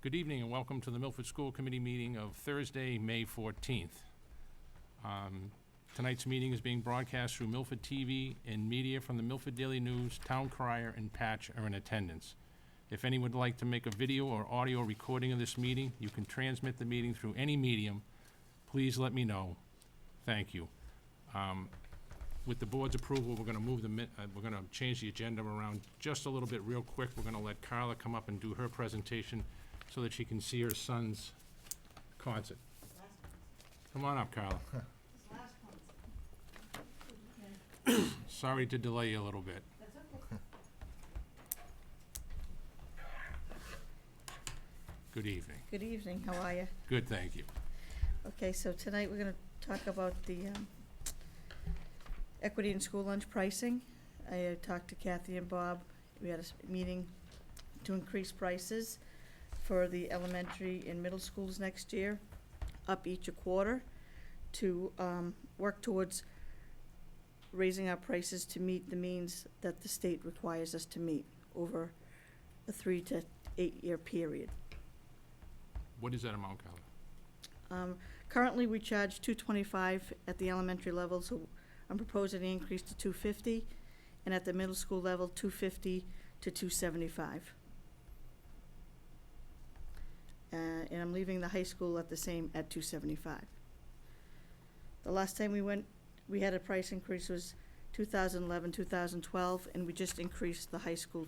Good evening and welcome to the Milford School Committee meeting of Thursday, May 14th. Tonight's meeting is being broadcast through Milford TV and media from the Milford Daily News, Town Crier, and Patch are in attendance. If anyone would like to make a video or audio recording of this meeting, you can transmit the meeting through any medium. Please let me know. Thank you. With the board's approval, we're going to change the agenda around just a little bit real quick. We're going to let Carla come up and do her presentation so that she can see her son's concert. Come on up, Carla. Sorry to delay you a little bit. That's okay. Good evening. Good evening, how are you? Good, thank you. Okay, so tonight we're going to talk about the equity in school lunch pricing. I talked to Kathy and Bob. We had a meeting to increase prices for the elementary and middle schools next year, up each a quarter, to work towards raising our prices to meet the means that the state requires us to meet over a 3 to 8 year period. What is that amount, Carla? Currently, we charge $225 at the elementary level, so I'm proposing an increase to $250, and at the middle school level, $250 to $275. And I'm leaving the high school at the same at $275. The last time we had a price increase was 2011, 2012, and we just increased the high school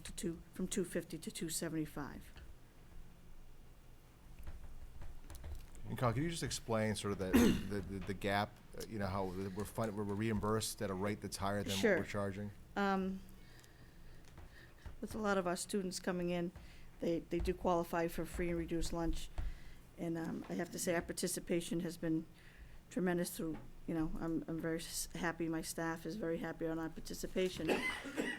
from $250 to $275. And Carl, can you just explain sort of the gap, how we're reimbursed at a rate that's higher than Sure. what we're charging? With a lot of our students coming in, they do qualify for free and reduced lunch. And I have to say our participation has been tremendous through, I'm very happy, my staff is very happy on our participation.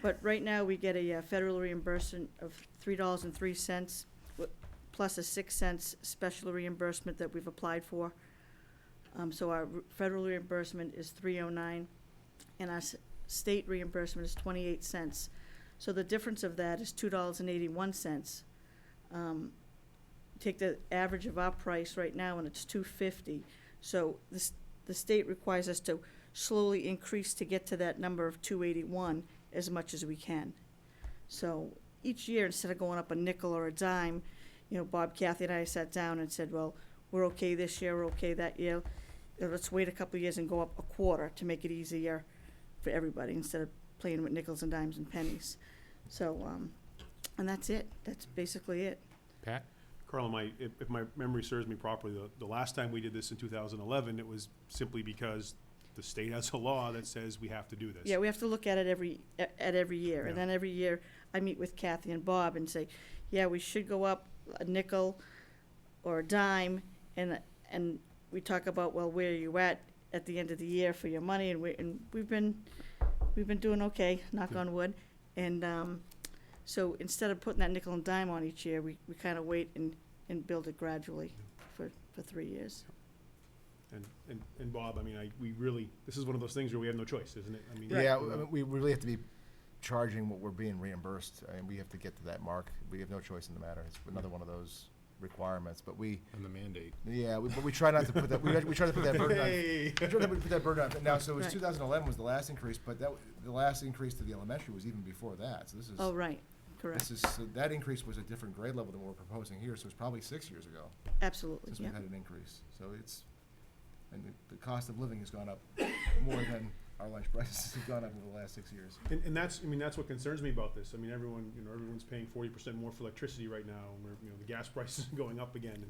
But right now we get a federal reimbursement of $3.03 plus a 6 cents special reimbursement that we've applied for. So our federal reimbursement is $3.09 and our state reimbursement is 28 cents. So the difference of that is $2.81. Take the average of our price right now and it's $2.50. So the state requires us to slowly increase to get to that number of $2.81 as much as we can. So each year, instead of going up a nickel or a dime, Bob, Kathy, and I sat down and said, well, we're okay this year, we're okay that year. Let's wait a couple of years and go up a quarter to make it easier for everybody instead of playing with nickels and dimes and pennies. So, and that's it. That's basically it. Pat? Carl, if my memory serves me properly, the last time we did this in 2011, it was simply because the state has a law that says we have to do this. Yeah, we have to look at it every year. Yeah. And then every year I meet with Kathy and Bob and say, yeah, we should go up a nickel or a dime, and we talk about, well, where are you at the end of the year for your money, and we've been doing okay, knock on wood, and so instead of putting that nickel and dime on each year, we kind of wait and build it gradually for 3 years. And Bob, this is one of those things where we have no choice, isn't it? Yeah, we really have to be charging what we're being reimbursed, and we have to get to that mark. We have no choice in the matter. It's another one of those requirements, but And the mandate. Yeah, but we try not to put that. We try to put that burden on. We try to put that burden on. Now, so it was Right. 2011 was the last increase, but the last increase to the elementary was even before that. So this is. Oh, right, correct. So that increase was a different grade level than what we're proposing here. So it's probably 6 years ago Absolutely, since yeah. we've had an increase. So and the cost of living has gone up more than our lunch prices have gone up over the last 6 years. And that's what concerns me about this. Everyone's paying 40% more for electricity right now, and the gas prices are going up again.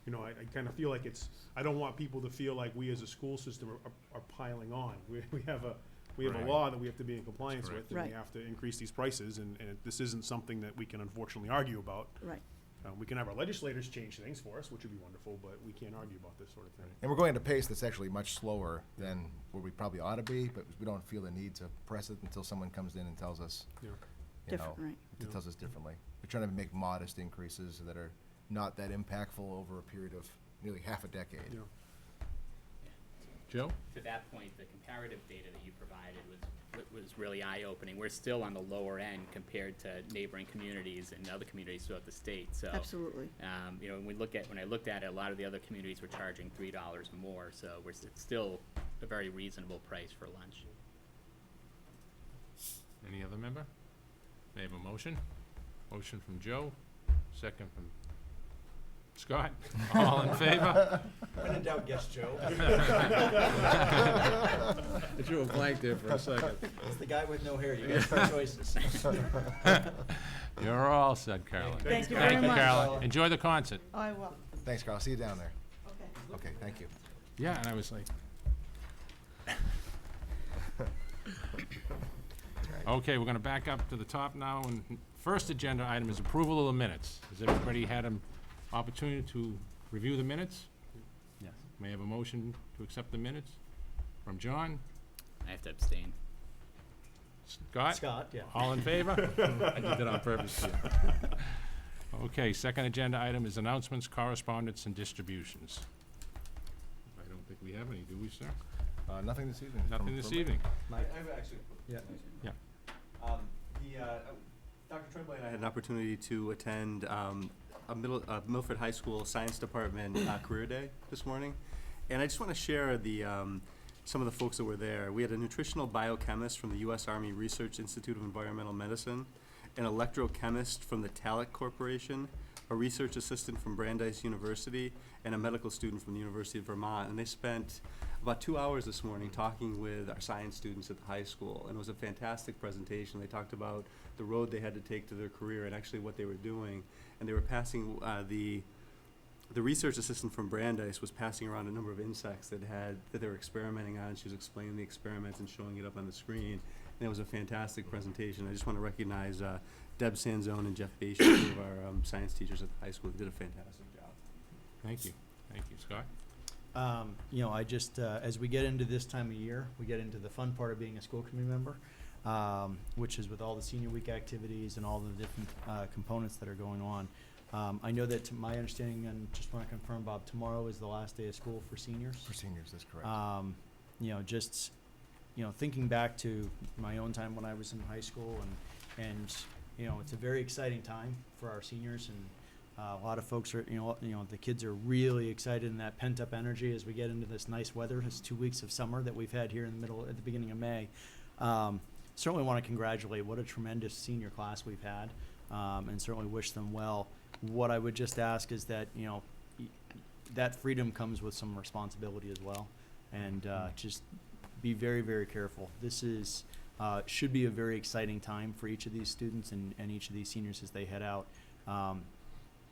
And I kind of feel like I don't want people to feel like we as a school system are piling on. We have a Right. law that we have to be in compliance That's correct. with, and we Right. have to increase these prices. And this isn't something that we can unfortunately argue about. Right. We can have our legislators change things for us, which would be wonderful, but we can't argue about this sort of thing. And we're going at a pace that's actually much slower than where we probably ought to be, but we don't feel the need to press it until someone comes in and tells us, Yeah. Different, right. tells us differently. We're trying to make modest increases that are not that impactful over a period of nearly half a decade. Yeah. Joe? To that point, the comparative data that you provided was was really eye-opening. We're still on the lower end compared to neighboring communities and other communities throughout the state, so. Absolutely. You know, when I looked at it, a lot of the other communities were charging $3 more, so it's still a very reasonable price for lunch. Any other member? May I have a motion? Motion from Joe, second from Scott. All in favor? When in doubt, guess Joe. I drew a blank there for a second. It's the guy with no hair. You got three choices. You're all set, Carolyn. Thank you very much. Carolyn. Enjoy the concert. Oh, I will. Thanks, Carl. See you down there. Okay. Okay, thank you. Yeah, and I was like, okay, we're gonna back up to the top now, and first agenda item is approval of the minutes. Has everybody had an opportunity to review the minutes? Yes. May I have a motion to accept the minutes? From John? I have to abstain. Scott? Scott, yeah. All in favor? I did that on purpose, too. Okay, second agenda item is announcements, correspondence, and distributions. I don't think we have any, do we, sir? Nothing this evening. Nothing this evening. Mike? I've actually. Yeah. Yeah. Dr. Tremblay and I had an opportunity to attend Milford High School Science Department Career Day this morning. And I just want to share some of the folks that were there. We had a nutritional biochemist from the U.S. Army Research Institute of Environmental Medicine, an electrochemist from the Talc Corporation, a research assistant from Brandeis University, and a medical student from the University of Vermont. And they spent about 2 hours this morning talking with our science students at the high school. And it was a fantastic presentation. They talked about the road they had to take to their career and actually what they were doing. And they were passing, the research assistant from Brandeis was passing around a number of insects that they were experimenting on. She was explaining the experiments and showing it up on the screen. And it was a fantastic presentation. I just want to recognize Deb Sanzone and Jeff Bashi, two of our science teachers at the high school. They did a fantastic job. Thank you. Thank you, Scott. I just, as we get into this time of year, we get into the fun part of being a school committee member, which is with all the senior week activities and all the different components that are going on. I know that to my understanding, and just want to confirm, Bob, tomorrow is the last day of school for seniors. For seniors, that's correct. Thinking back to my own time when I was in high school, and it's a very exciting time for our seniors, and a lot of folks are, the kids are really excited, and that pent-up energy as we get into this nice weather. It's 2 weeks of summer that we've had here at the beginning of May. Certainly want to congratulate what a tremendous senior class we've had, and certainly wish them well. What I would just ask is that, that freedom comes with some responsibility as well, and just be very, very careful. This is should be a very exciting time for each of these students and each of these seniors as they head out.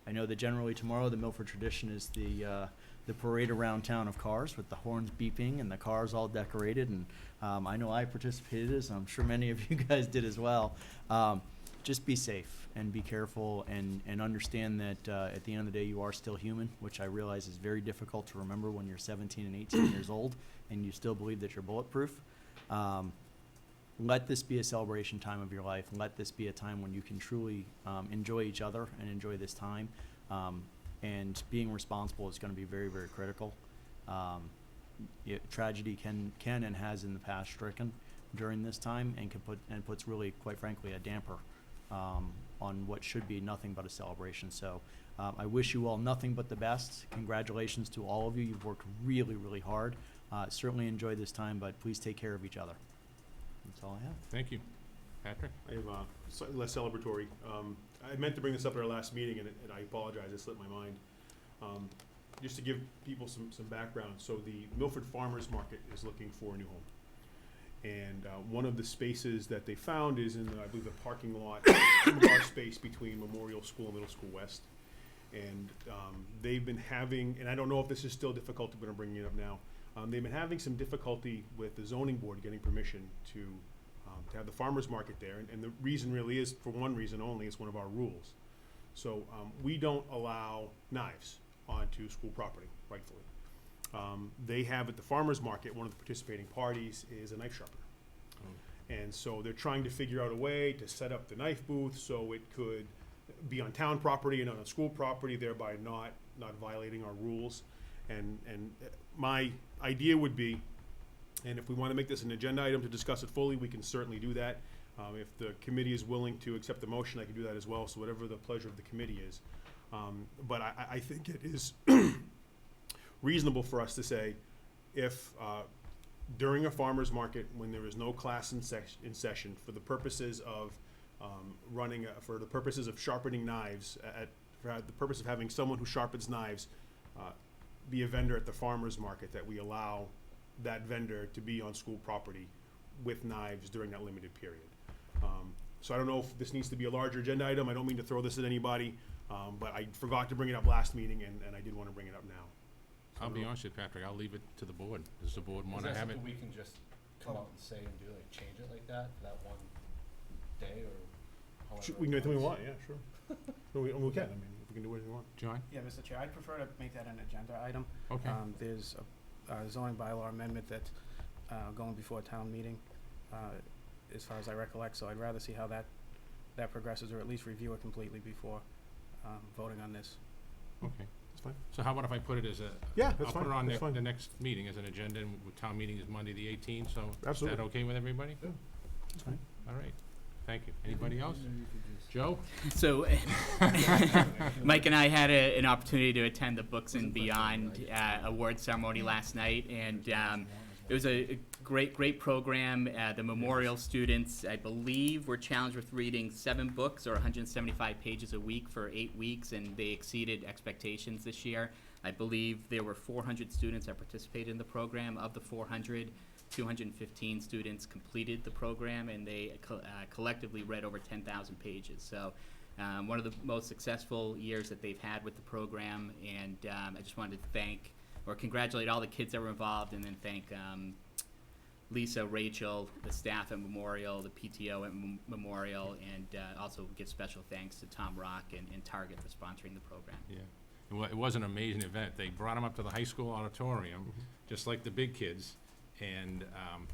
I know that generally tomorrow the Milford tradition is the parade around town of cars with the horns beeping and the cars all decorated, and I know I participated, as I'm sure many of you guys did as well. Just be safe and be careful, and understand that at the end of the day you are still human, which I realize is very difficult to remember when you're 17 and 18 years old and you still believe that you're bulletproof. Let this be a celebration time of your life. Let this be a time when you can truly enjoy each other and enjoy this time. And being responsible is going to be very, very critical. Tragedy can and has in the past stricken during this time, and puts really, quite frankly, a damper on what should be nothing but a celebration. So I wish you all nothing but the best. Congratulations to all of you. You've worked really, really hard. Certainly enjoy this time, but please take care of each other. That's all I have. Thank you. Patrick? I have slightly less celebratory. I meant to bring this up at our last meeting, and I apologize, it slipped my mind. Just to give people some background, so the Milford Farmers Market is looking for a new home. And one of the spaces that they found is in, I believe, the parking lot, bar space between Memorial School and Middle School West. And they've been having, and I don't know if this is still difficult, but I'm bringing it up now. They've been having some difficulty with the zoning board getting permission to have the farmer's market there. And the reason really is, for one reason only, it's one of our rules. So we don't allow knives onto school property, rightfully. They have at the farmer's market, one of the participating parties is a knife sharpener. And so they're trying to figure out a way to set up the knife booth so it could be on town property and not on school property, thereby not violating our rules. And my idea would be And if we want to make this an agenda item to discuss it fully, we can certainly do that. If the committee is willing to accept the motion, I can do that as well, so whatever the pleasure of the committee is. But I think it is reasonable for us to say, if during a farmer's market, when there is no class in session, for the purposes of for the purposes of sharpening knives, for the purpose of having someone who sharpens knives be a vendor at the farmer's market, that we allow that vendor to be on school property with knives during that limited period. So I don't know if this needs to be a larger agenda item. I don't mean to throw this at anybody, but I forgot to bring it up last meeting, and I did want to bring it up now. I'll be honest with you, Patrick, I'll leave it to the board. Does the board want to have it? Is that something we can just come out and say and do, like, change it like that for that one day, or however? We can do anything we want, yeah, sure. No, we can, I mean, we can do whatever we want. John? Yeah, Mr. Chair, I'd prefer to make that an agenda item. Okay. There's a zoning bylaw amendment that's going before a town meeting, as far as I recollect, so I'd rather see how that progresses, or at least review it completely before voting on this. Okay. That's fine. So how about if I put it as a, Yeah, that's I'll put fine, it on that's fine. the next meeting as an agenda, and town meeting is Monday the 18th, so is Absolutely. that okay with everybody? Yeah, that's fine. All right, thank you. Anybody else? Joe? So, Mike and I had an opportunity to attend the Books and Beyond award ceremony last night, and it was a great program. The memorial students, I believe, were challenged with reading 7 books or 175 pages a week for 8 weeks, and they exceeded expectations this year. I believe there were 400 students that participated in the program. Of the 400, 215 students completed the program, and they collectively read over 10,000 pages. So one of the most successful years that they've had with the program, and I just wanted to thank or congratulate all the kids that were involved, and then thank Lisa, Rachel, the staff at Memorial, the PTO at Memorial, and also give special thanks to Tom Rock and Target for sponsoring the program. Yeah. It was an amazing event. They brought them up to the high school auditorium, just like the big kids, and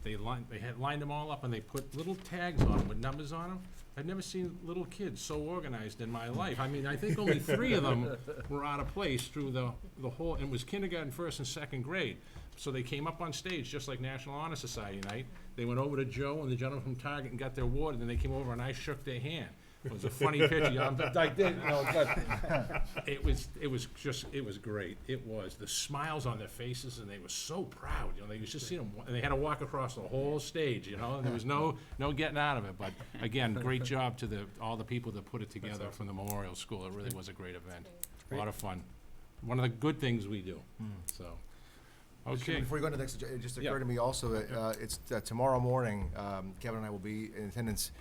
they had lined them all up, and they put little tags on them with numbers on them. I've never seen little kids so organized in my life. I mean, I think only 3 of them were out of place through the whole, and it was kindergarten, first, and second grade. So they came up on stage, just like National Honor Society night. They went over to Joe and the gentleman from Target and got their award, and then they came over and I shook their hand. It was a funny picture. I did, but it was great. It was. The smiles on their faces, and they were so proud. They was just seeing them, and they had to walk across the whole stage, and there was no getting out of it. But again, great job to all the people that put it together from the Memorial School. It really was a great event. A lot of fun. One of the good things we do. So, okay. Before you go into the next, it just occurred to me also that it's tomorrow morning, Kevin and I will be in attendance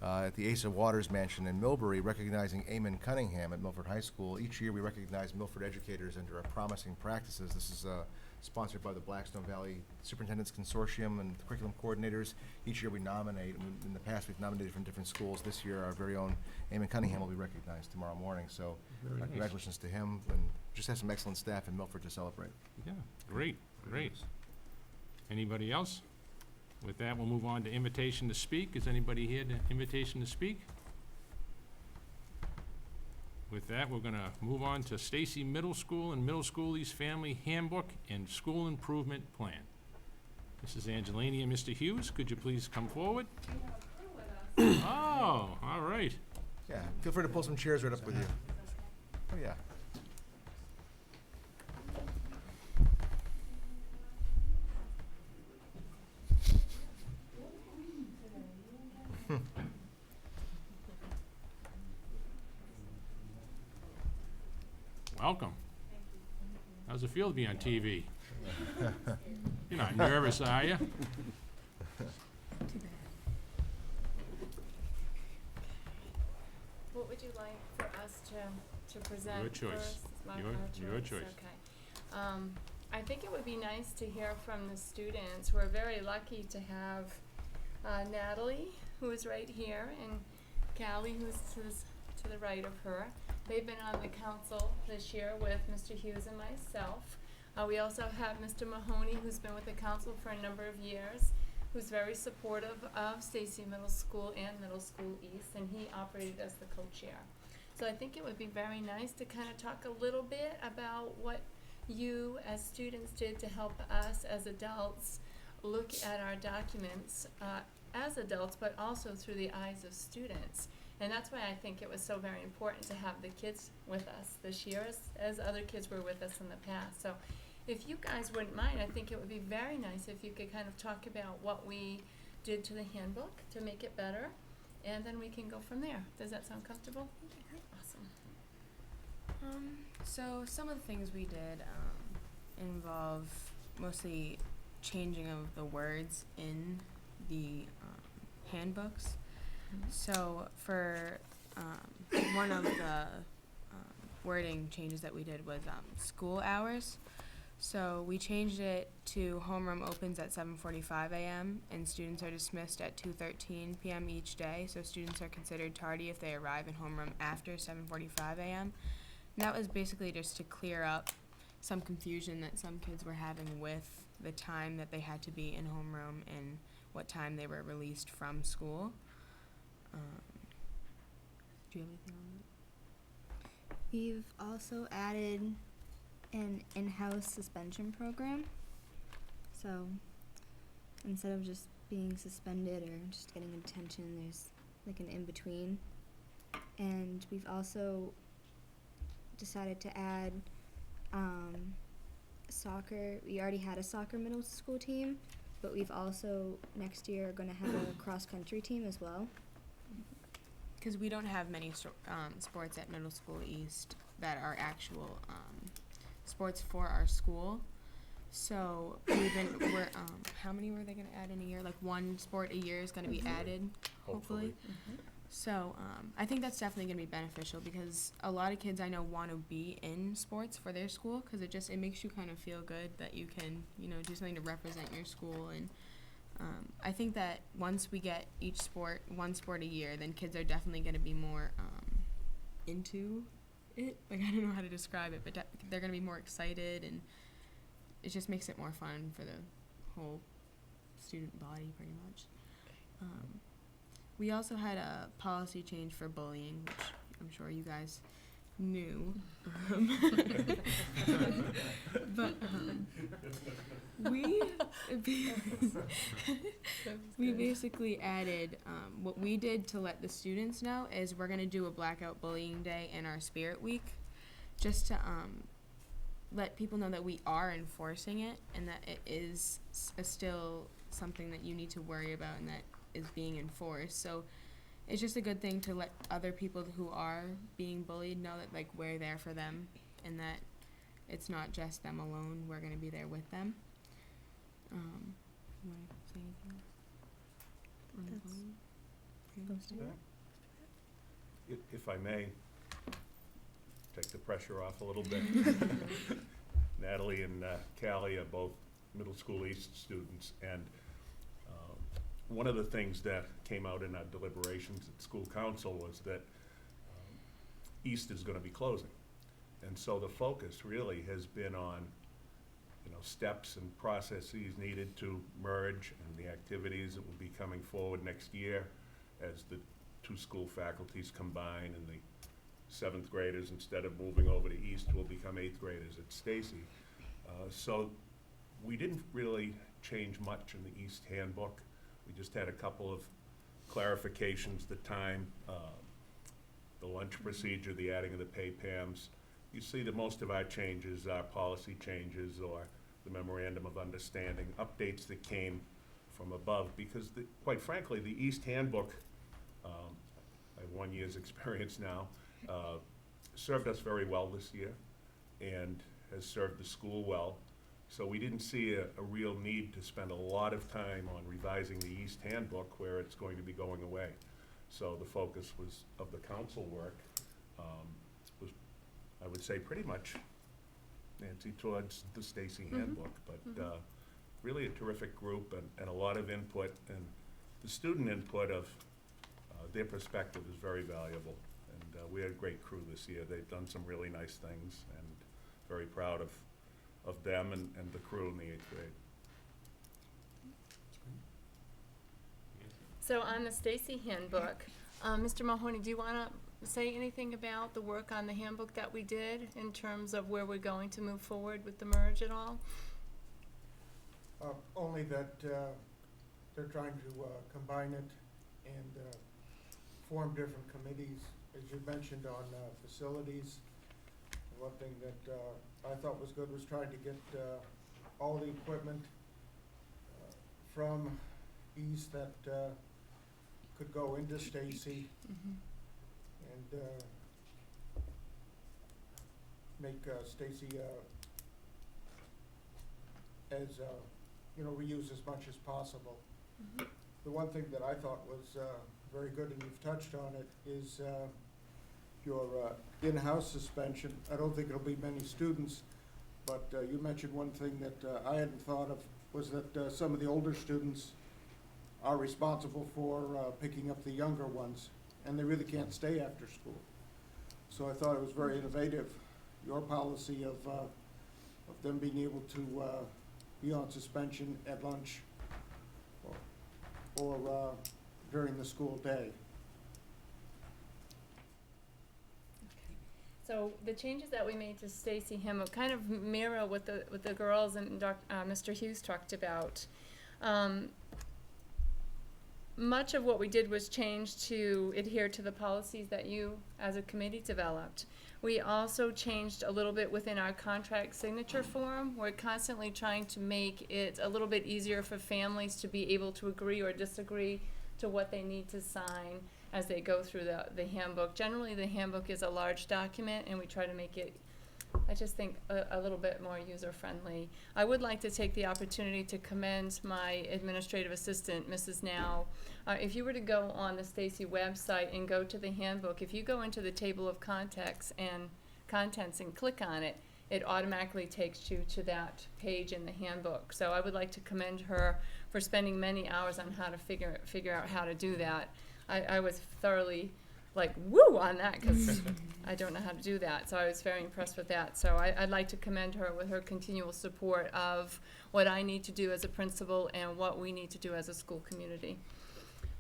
at the Asa Waters Mansion in Millbury, recognizing Eamon Cunningham at Milford High School. Each year, we recognize Milford educators under our promising practices. This is sponsored by the Blackstone Valley Superintendents Consortium and the curriculum coordinators. Each year, we nominate. In the past, we've nominated from different schools. This year, our very own Eamon Cunningham will be recognized tomorrow morning. So, Very nice. congratulations to him, and just have some excellent staff in Milford to celebrate. Yeah, great. Anybody else? With that, we'll move on to invitation to speak. Is anybody here to invitation to speak? With that, we're gonna move on to Stacy Middle School and Middle Schoolies Family Handbook and School Improvement Plan. Mrs. Angelini and Mr. Hughes, could you please come forward? Oh, all right. Yeah, feel free to pull some chairs right up with you. Oh, yeah. Welcome. How's it feel to be on TV? You're not nervous, are you? What would you like for us to present Your choice. first? It's Your choice. Okay. I think it would be nice to hear from the students. We're very lucky to have Natalie, who is right here, and Callie, who's to the right of her. They've been on the council this year with Mr. Hughes and myself. We also have Mr. Mahoney, who's been with the council for a number of years, who's very supportive of Stacy Middle School and Middle School East, and he operated as the co-chair. So I think it would be very nice to kind of talk a little bit about what you as students did to help us as adults look at our documents as adults, but also through the eyes of students. And that's why I think it was so very important to have the kids with us this year, as other kids were with us in the past. So if you guys wouldn't mind, I think it would be very nice if you could kind of talk about what we did to the handbook to make it better, and then we can go from there. Does that sound comfortable? Awesome. So some of the things we did involve mostly changing of the words in the handbooks. So for one of the wording changes that we did was school hours. So we changed it to homeroom opens at 7:45 a.m. and students are dismissed at 2:13 p.m. each day. So students are considered tardy if they arrive in homeroom after 7:45 a.m. And that was basically just to clear up some confusion that some kids were having with the time that they had to be in homeroom and what time they were released from school. Do you have anything on that? We've also added an in-house suspension program. So instead of just being suspended or just getting a detention, there's like an in-between. And we've also decided to add soccer. We already had a soccer middle school team, but we've also next year are going to have a cross-country team as well. Because we don't have many sports at Middle School East that are actual sports for our school. So we're how many were they going to add in a year? Like one sport a year is going to be added, hopefully. So I think that's definitely going to be beneficial because a lot of kids I know want to be in sports for their school because it makes you kind of feel good that you can, do something to represent your school. And I think that once we get one sport a year, then kids are definitely going to be more into it. Like, I don't know how to describe it, but they're going to be more excited, and it just makes it more fun for the whole student body, pretty much. We also had a policy change for bullying, which I'm sure you guys knew. But we basically added what we did to let the students know is we're going to do a blackout bullying day in our spirit week just to let people know that we are enforcing it and that it is still something that you need to worry about and that is being enforced. So it's just a good thing to let other people who are being bullied know that, like, we're there for them and that it's not just them alone. We're going to be there with them. You want to say anything else on the bullying? If I may, take the pressure off a little bit. Natalie and Callie are both Middle School East students, and one of the things that came out in our deliberations at school council was that East is going to be closing. And so the focus really has been on, steps and processes needed to merge and the activities that will be coming forward next year as the two school faculties combine and the 7th graders, instead of moving over to East, will become 8th graders at Stacy. So we didn't really change much in the East handbook. We just had a couple of clarifications, the time, the lunch procedure, the adding of the pay PAMs. You see that most of our changes are policy changes or the memorandum of understanding, updates that came from above, because quite frankly, the East handbook, I have 1 year's experience now, served us very well this year and has served the school well. So we didn't see a real need to spend a lot of time on revising the East handbook where it's going to be going away. So the focus of the council work was, I would say, pretty much, Nancy, towards the Stacy handbook, but really a terrific group and a lot of input, and the student input of their perspective is very valuable. And we had a great crew this year. They've done some really nice things, and very proud of them and the crew in the 8th grade. So on the Stacy handbook, Mr. Mahoney, do you want to say anything about the work on the handbook that we did in terms of where we're going to move forward with the merge at all? Only that they're trying to combine it and form different committees, as you mentioned, on facilities. One thing that I thought was good was trying to get all the equipment from East that could go into Stacy and make Stacy as reuse as much as possible. The one thing that I thought was very good, and you've touched on it, is your in-house suspension. I don't think it'll be many students, but you mentioned one thing that I hadn't thought of, was that some of the older students are responsible for picking up the younger ones, and they really can't stay after school. So I thought it was very innovative, your policy of them being able to be on suspension at lunch or during the school day. So the changes that we made to Stacy Hymn kind of mirror what the girls and Mr. Hughes talked about. Much of what we did was change to adhere to the policies that you, as a committee, developed. We also changed a little bit within our contract signature form. We're constantly trying to make it a little bit easier for families to be able to agree or disagree to what they need to sign as they go through the handbook. Generally, the handbook is a large document, and we try to make it, I just think, a little bit more user-friendly. I would like to take the opportunity to commend my administrative assistant, Mrs. Now. If you were to go on the Stacy website and go to the handbook, if you go into the table of contents and click on it, it automatically takes you to that page in the handbook. So I would like to commend her for spending many hours on how to figure out how to do that. I was thoroughly like, woo, on that, because I don't know how to do that. So I was very impressed with that. So I'd like to commend her with her continual support of what I need to do as a principal and what we need to do as a school community.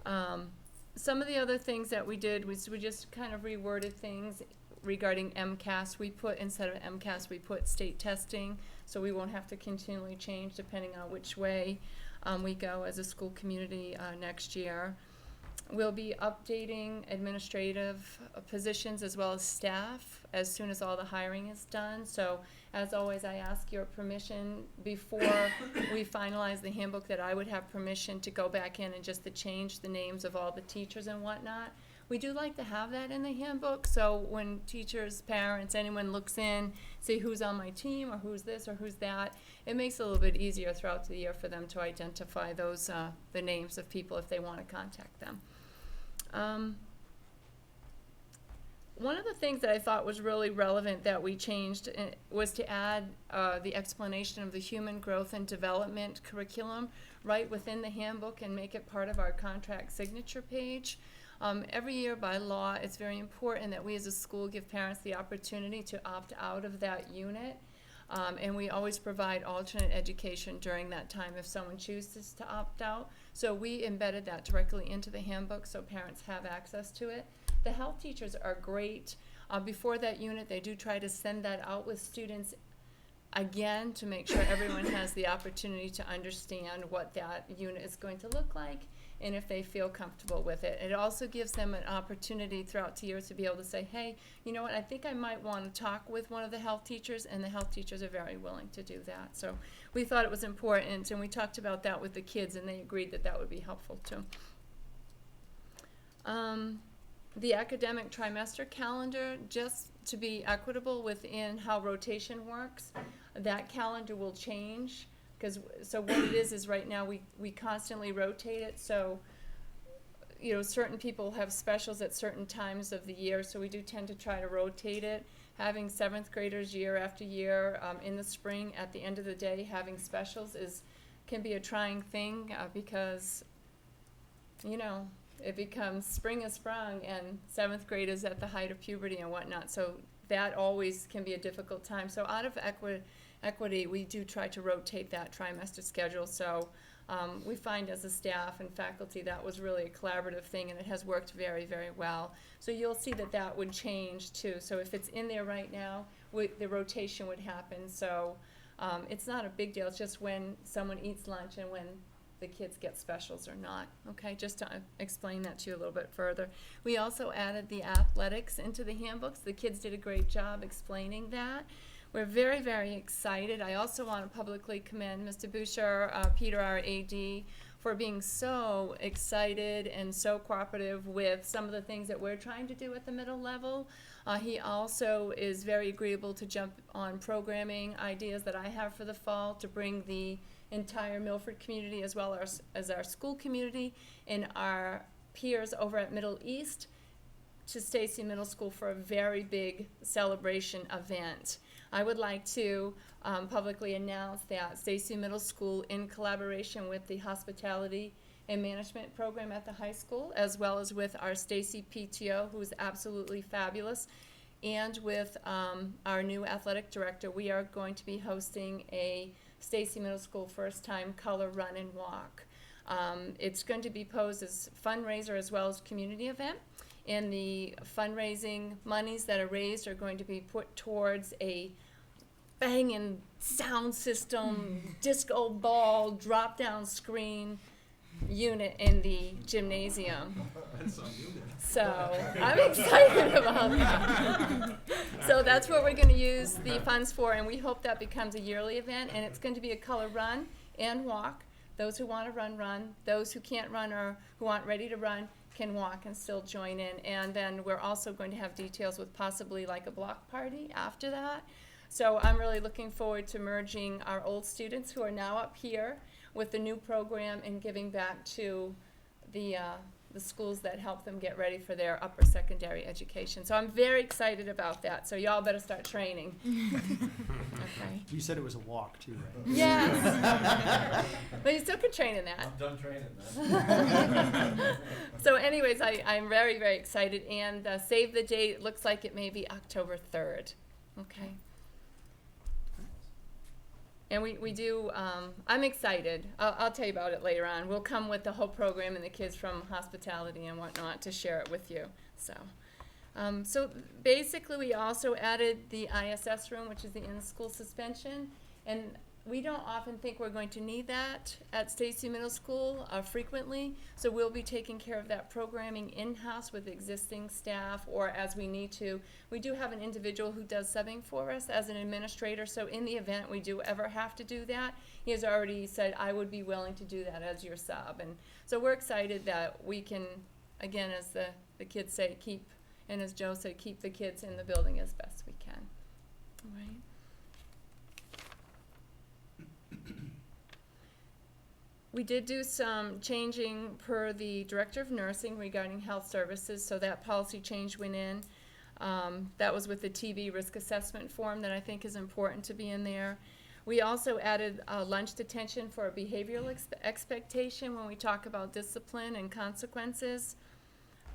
Some of the other things that we did was we just kind of reworded things regarding MCAS. We put, instead of MCAS, we put state testing, so we won't have to continually change depending on which way we go as a school community next year. We'll be updating administrative positions as well as staff as soon as all the hiring is done. So as always, I ask your permission before we finalize the handbook that I would have permission to go back in and just to change the names of all the teachers and whatnot. We do like to have that in the handbook, so when teachers, parents, anyone looks in, see who's on my team or who's this or who's that, it makes it a little bit easier throughout the year for them to identify those, the names of people if they want to contact them. One of the things that I thought was really relevant that we changed was to add the explanation of the human growth and development curriculum right within the handbook and make it part of our contract signature page. Every year by law, it's very important that we as a school give parents the opportunity to opt out of that unit. And we always provide alternate education during that time if someone chooses to opt out. So we embedded that directly into the handbook so parents have access to it. The health teachers are great. Before that unit, they do try to send that out with students again to make sure everyone has the opportunity to understand what that unit is going to look like and if they feel comfortable with it. It also gives them an opportunity throughout the year to be able to say, hey, you know what, I think I might want to talk with one of the health teachers, and the health teachers are very willing to do that. So we thought it was important, and we talked about that with the kids, and they agreed that that would be helpful too. The academic trimester calendar, just to be equitable within how rotation works, that calendar will change. So what it is right now we constantly rotate it. So, you know, certain people have specials at certain times of the year, so we do tend to try to rotate it. Having 7th graders year after year in the spring, at the end of the day, having specials can be a trying thing because, you know, it becomes spring is sprung and 7th grade is at the height of puberty and whatnot. So that always can be a difficult time. So out of equity, we do try to rotate that trimester schedule. So we find as a staff and faculty that was really a collaborative thing, and it has worked very, very well. So you'll see that that would change too. So if it's in there right now, the rotation would happen. So It's not a big deal, it's just when someone eats lunch and when the kids get specials or not, okay? Just to explain that to you a little bit further. We also added the athletics into the handbooks. The kids did a great job explaining that. We're very, very excited. I also want to publicly commend Mr. Boucher, Peter, our AD, for being so excited and so cooperative with some of the things that we're trying to do at the middle level. He also is very agreeable to jump on programming ideas that I have for the fall to bring the entire Milford community as well as our school community and our peers over at Middle East to Stacy Middle School for a very big celebration event. I would like to publicly announce that Stacy Middle School, in collaboration with the Hospitality and Management program at the high school, as well as with our Stacy PTO, who is absolutely fabulous, and with our new athletic director, we are going to be hosting a Stacy Middle School first time color run and walk. It's going to be posed as fundraiser as well as community event. And the fundraising monies that are raised are going to be put towards a banging sound system, disco ball, drop-down screen unit in the gymnasium. So I'm excited about that. So that's what we're going to use the funds for, and we hope that becomes a yearly event, and it's going to be a color run and walk. Those who want to run, run. Those who can't run or who aren't ready to run can walk and still join in. And then we're also going to have details with possibly like a block party after that. So I'm really looking forward to merging our old students who are now up here with the new program and giving back to the schools that help them get ready for their upper secondary education. So I'm very excited about that. So y'all better start training. Okay. You said it was a walk too, right? Yes. But you still could train in that. I'm done training then. So anyways, I'm very, very excited. And save the date. It looks like it may be October 3rd. Okay. And we do, I'm excited. I'll tell you about it later on. We'll come with the whole program and the kids from hospitality and whatnot to share it with you. So, so basically we also added the ISS room, which is the in-school suspension. And we don't often think we're going to need that at Stacy Middle School frequently. So we'll be taking care of that programming in-house with existing staff or as we need to. We do have an individual who does subbing for us as an administrator. So in the event we do ever have to do that, he has already said, I would be willing to do that as your sub. And so we're excited that we can, again, as the kids say, keep, and as Joe said, keep the kids in the building as best we can. All right. We did do some changing per the Director of Nursing regarding health services, so that policy change went in. That was with the TB risk assessment form that I think is important to be in there. We also added lunch detention for a behavioral expectation when we talk about discipline and consequences.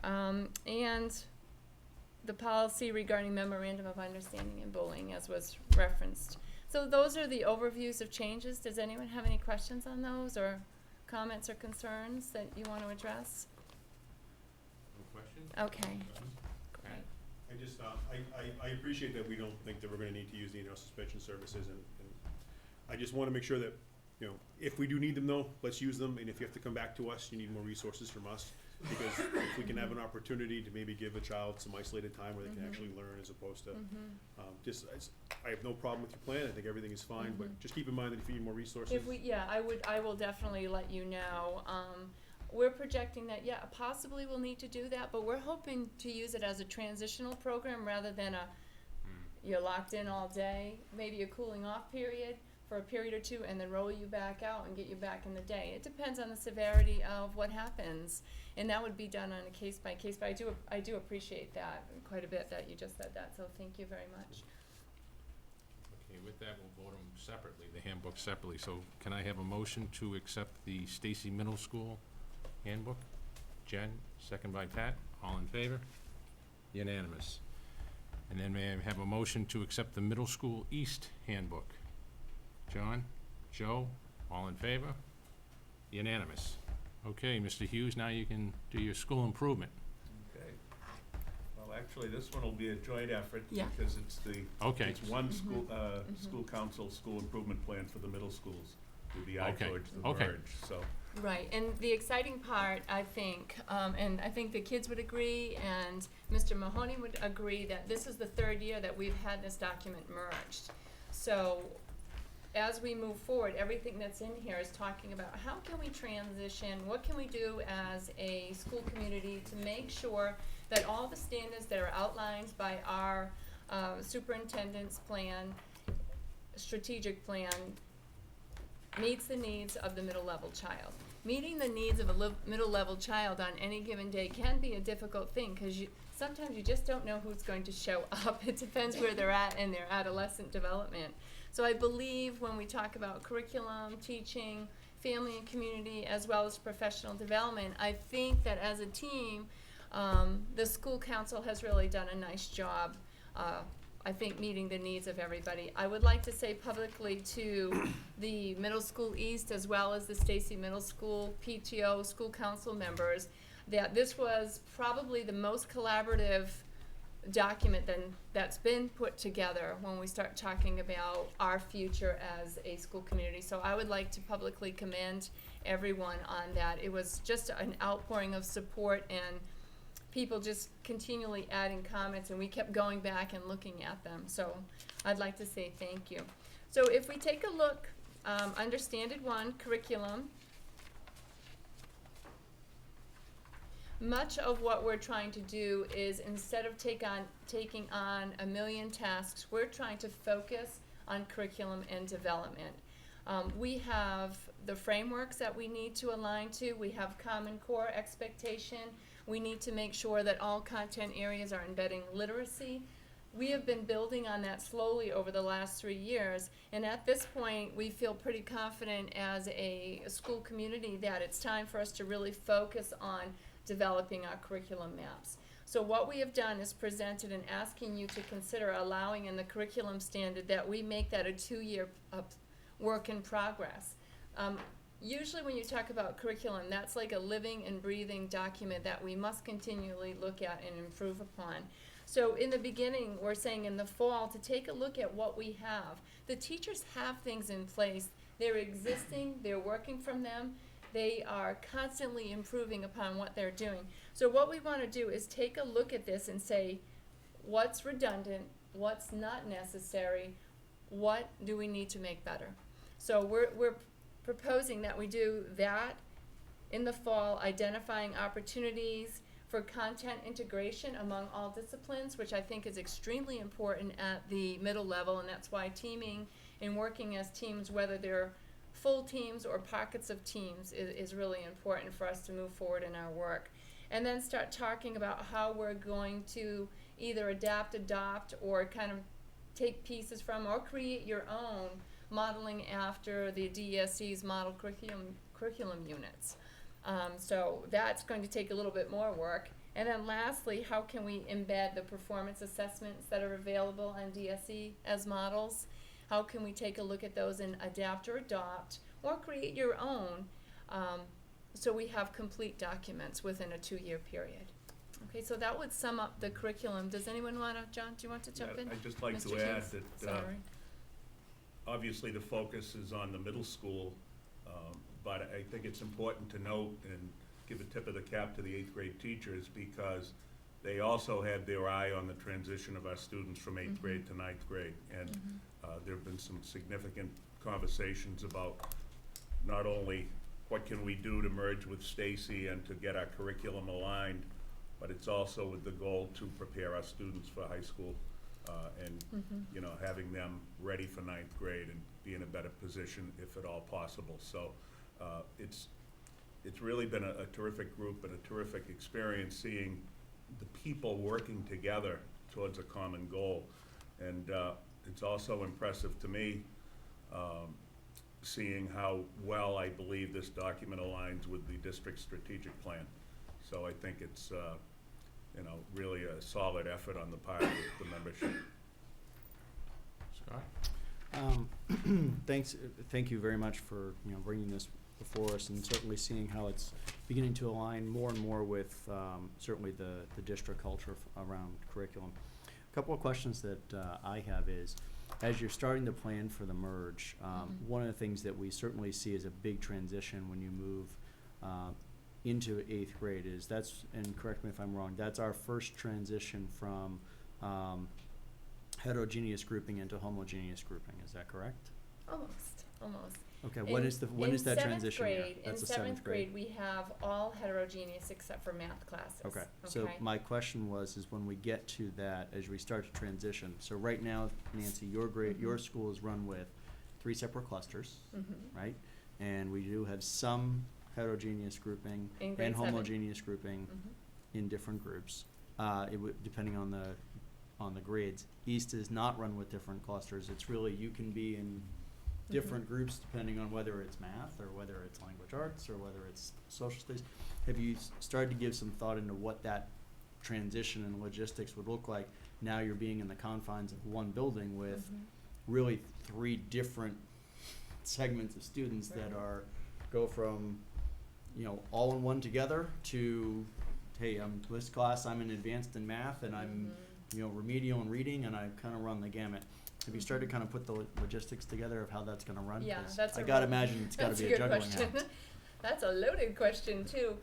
And the policy regarding memorandum of understanding and bullying, as was referenced. So those are the overviews of changes. Does anyone have any questions on those or comments or concerns that you want to address? No questions? Okay. Great. I just, I appreciate that we don't think that we're gonna need to use the in-house suspension services, and I just wanna make sure that, you know, if we do need them though, let's use them, and if you have to come back to us, you need more resources from us, because if we can have an opportunity to maybe give a child some isolated time where they can actually learn as opposed to, I have no problem with your plan, I think everything is fine, but just keep in mind that if you need more resources. If we, yeah, I will definitely let you know. We're projecting that, yeah, possibly we'll need to do that, but we're hoping to use it as a transitional program rather than you're locked in all day, maybe a cooling off period for a period or two and then roll you back out and get you back in the day. It depends on the severity of what happens, and that would be done on a case by case, but I do appreciate that quite a bit that you just said that, so thank you very much. Okay, with that, we'll vote them separately, the handbook separately. So can I have a motion to accept the Stacy Middle School handbook? Jen, second by Pat, all in favor? Unanimous. And then may I have a motion to accept the Middle School East handbook? John, Joe, all in favor? Unanimous. Okay, Mr. Hughes, now you can do your school improvement. Okay. Well, actually, this one will be a joint effort Yeah. because it's Okay. it's one school council, school improvement plan for the middle schools with the Okay. I-George, the Okay. merge, so. Right, and the exciting part, I think, and I think the kids would agree, and Mr. Mahoney would agree, that this is the third year that we've had this document merged. So, as we move forward, everything that's in here is talking about how can we transition, what can we do as a school community to make sure that all the standards that are outlined by our superintendent's plan, strategic plan, meets the needs of the middle level child. Meeting the needs of a middle level child on any given day can be a difficult thing, because sometimes you just don't know who's going to show up. It depends where they're at in their adolescent development. So I believe when we talk about curriculum, teaching, family and community, as well as professional development, I think that as a team, the school council has really done a nice job, I think, meeting the needs of everybody. I would like to say publicly to the Middle School East, as well as the Stacy Middle School PTO school council members, that this was probably the most collaborative document that's been put together when we start talking about our future as a school community. So I would like to publicly commend everyone on that. It was just an outpouring of support, and people just continually adding comments, and we kept going back and looking at them. So I'd like to say thank you. So if we take a look under Standard 1, curriculum, much of what we're trying to do is, instead of taking on a million tasks, we're trying to focus on curriculum and development. We have the frameworks that we need to align to. We have Common Core expectation. We need to make sure that all content areas are embedding literacy. We have been building on that slowly over the last 3 years, and at this point, we feel pretty confident as a school community that it's time for us to really focus on developing our curriculum maps. So what we have done is presented and asking you to consider allowing in the curriculum standard that we make that a 2-year work in progress. Usually when you talk about curriculum, that's like a living and breathing document that we must continually look at and improve upon. So in the beginning, we're saying in the fall to take a look at what we have. The teachers have things in place. They're existing, they're working from them. They are constantly improving upon what they're doing. So what we want to do is take a look at this and say, what's redundant, what's not necessary, what do we need to make better? So we're proposing that we do that in the fall, identifying opportunities for content integration among all disciplines, which I think is extremely important at the middle level, and that's why teaming and working as teams, whether they're full teams or pockets of teams, is really important for us to move forward in our work. And then start talking about how we're going to either adapt, adopt, or kind of take pieces from or create your own modeling after the DESC's model curriculum units. So that's going to take a little bit more work. And then lastly, how can we embed the performance assessments that are available on DSE as models? How can we take a look at those and adapt or adopt or create your own, so we have complete documents within a 2-year period? Okay, so that would sum up the curriculum. Does anyone want to, John, do you want to jump in? I'd just like Mr. to add Chase? that, Sorry. obviously the focus is on the middle school, but I think it's important to note and give a tip of the cap to the 8th grade teachers, because they also had their eye on the transition of our students from 8th grade to 9th grade. And there have been some significant conversations about not only what can we do to merge with Stacy and to get our curriculum aligned, but it's also with the goal to prepare our students for high school and you know, having them ready for 9th grade and be in a better position if at all possible. So it's really been a terrific group and a terrific experience seeing the people working together towards a common goal. And it's also impressive to me seeing how well I believe this document aligns with the district's strategic plan. So I think it's you know, really a solid effort on the part of the membership. Scott? Thank you very much for, you know, bringing this before us, and certainly seeing how it's beginning to align more and more with certainly the district culture around curriculum. A couple of questions that I have is, as you're starting to plan for the merge, one of the things that we certainly see as a big transition when you move into 8th grade is and correct me if I'm wrong, that's our first transition from heterogeneous grouping into homogeneous grouping. Is that correct? Almost. Okay, when is that transition year? That's the In seventh grade, we have all heterogeneous except for math classes. Okay, so my question is when we get to that, as we start to transition, so right now, Nancy, your grade, your school is run with 3 separate clusters, right? And we do have some heterogeneous grouping In grade and 7. homogeneous grouping in different groups, depending on the grades. East is not run with different clusters. It's really, you can be in different groups depending on whether it's math or whether it's language arts or whether it's social studies. Have you started to give some thought into what that transition and logistics would look like now you're being in the confines of one building with really 3 different segments of students that go from, all in one together to, hey, this class I'm in advanced in math and I'm remedial in reading and I kind of run the gamut. Have you started to kind of put the logistics together of how that's going to run? Yeah, 'Cause I gotta imagine it's got to be a juggling act. That's a loaded question, too.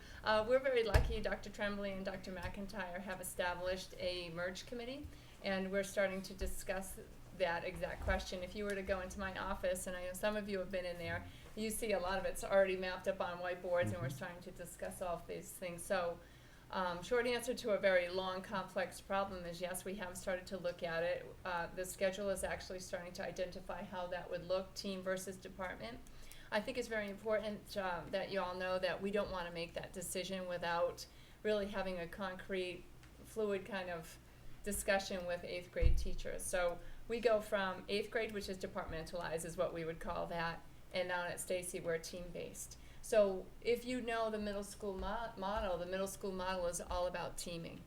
We're very lucky. Dr. Tremblay and Dr. McIntyre have established a merge committee, and we're starting to discuss that exact question. If you were to go into my office, and I know some of you have been in there, you see a lot of it's already mapped up on whiteboards, and we're starting to discuss all of these things. So, short answer to a very long, complex problem is yes, we have started to look at it. The schedule is actually starting to identify how that would look, team versus department. I think it's very important that you all know that we don't want to make that decision without really having a concrete, fluid kind of discussion with 8th grade teachers. So we go from 8th grade, which is departmentalized, is what we would call that, and down at Stacy, we're team-based. So if you know the middle school model, the middle school model is all about teaming.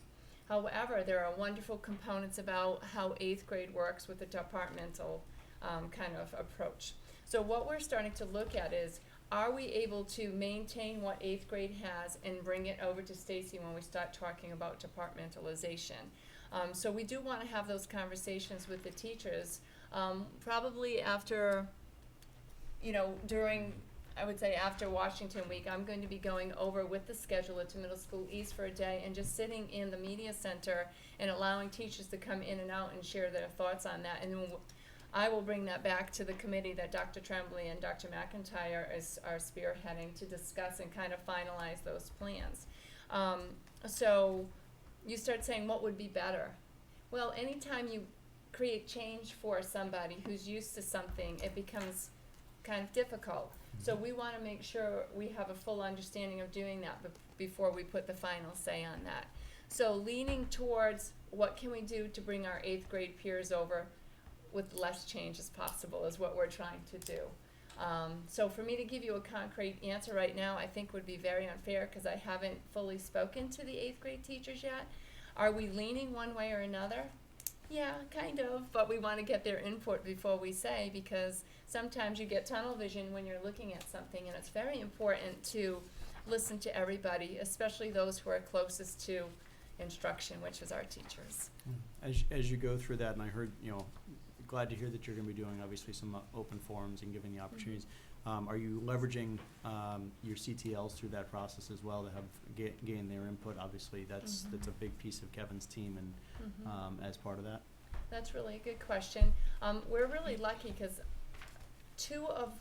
However, there are wonderful components about how 8th grade works with the departmental kind of approach. So what we're starting to look at is, are we able to maintain what 8th grade has and bring it over to Stacy when we start talking about departmentalization? So we do want to have those conversations with the teachers, probably after, I would say after Washington Week. I'm going to be going over with the scheduler to Middle School East for a day and just sitting in the media center and allowing teachers to come in and out and share their thoughts on that. And then I will bring that back to the committee that Dr. Tremblay and Dr. McIntyre are spearheading to discuss and kind of finalize those plans. So you start saying what would be better. Well, anytime you create change for somebody who's used to something, it becomes kind of difficult. So we want to make sure we have a full understanding of doing that before we put the final say on that. So leaning towards what can we do to bring our 8th grade peers over with less change as possible is what we're trying to do. So for me to give you a concrete answer right now, I think would be very unfair because I haven't fully spoken to the 8th grade teachers yet. Are we leaning one way or another? Yeah, kind of, but we want to get their input before we say, because sometimes you get tunnel vision when you're looking at something, and it's very important to listen to everybody, especially those who are closest to instruction, which is our teachers. As you go through that, and I heard, glad to hear that you're going to be doing obviously some open forums and giving the opportunities. Are you leveraging your CTLs through that process as well to have gain their input? Obviously, that's a big piece of Kevin's team, and as part of that. That's really a good question. We're really lucky because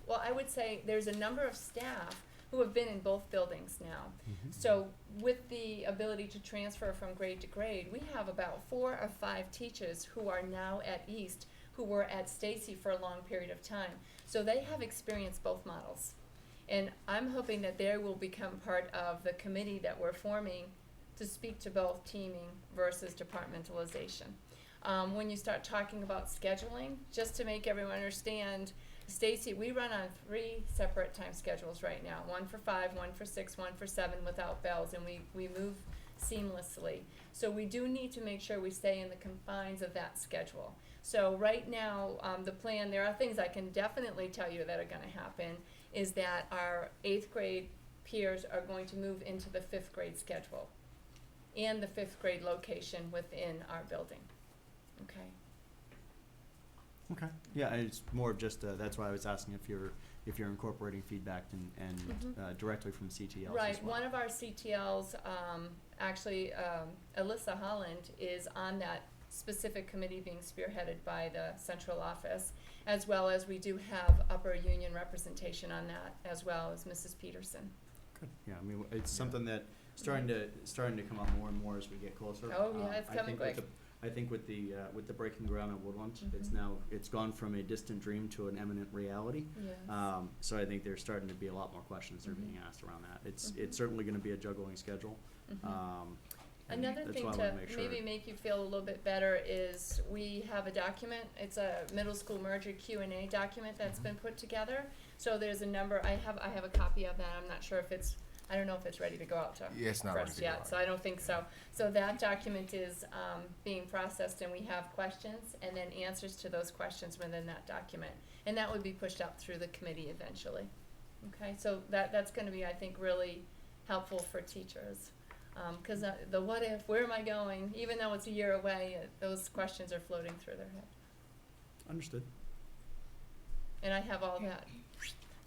I would say there's a number of staff who have been in both buildings now. So with the ability to transfer from grade to grade, we have about 4 or 5 teachers who are now at East who were at Stacy for a long period of time. So they have experienced both models. And I'm hoping that they will become part of the committee that we're forming to speak to both teaming versus departmentalization. When you start talking about scheduling, just to make everyone understand, Stacy, we run on 3 separate time schedules right now, 1 for 5, 1 for 6, 1 for 7 without bells, and we move seamlessly. So we do need to make sure we stay in the confines of that schedule. So right now, the plan, there are things I can definitely tell you that are gonna happen, is that our 8th grade peers are going to move into the 5th grade schedule and the 5th grade location within our building, okay? Okay. Yeah, it's more of just, that's why I was asking if you're incorporating feedback and directly from CTLs as well. Right, one of our CTLs, actually, Alyssa Holland is on that specific committee being spearheaded by the central office, as well as we do have upper union representation on that, as well as Mrs. Peterson. Good. Yeah, I mean, it's something that starting to come up more and more as we get closer. Oh, yeah, it's I coming think quick. I think with the breaking ground at Woodland, Mhm. it's gone from a distant dream to an imminent reality. Yes. So I think there's starting to be a lot more questions that are being asked around that. It's certainly going to be a juggling schedule. Mhm. And Another that's thing why I wanna to make sure. maybe make you feel a little bit better is we have a document, it's a middle school merger Q&A document that's been put together. So there's a number, I have a copy of that, I'm not sure if I don't know if it's ready to go out to Yeah, it's not ready press to go yet, out. so I don't think so. So that document is being processed, and we have questions and then answers to those questions within that document. And that would be pushed out through the committee eventually. Okay, so that's gonna be, I think, really helpful for teachers. 'Cause the what if, where am I going, even though it's a year away, those questions are floating through their head. Understood. And I have all that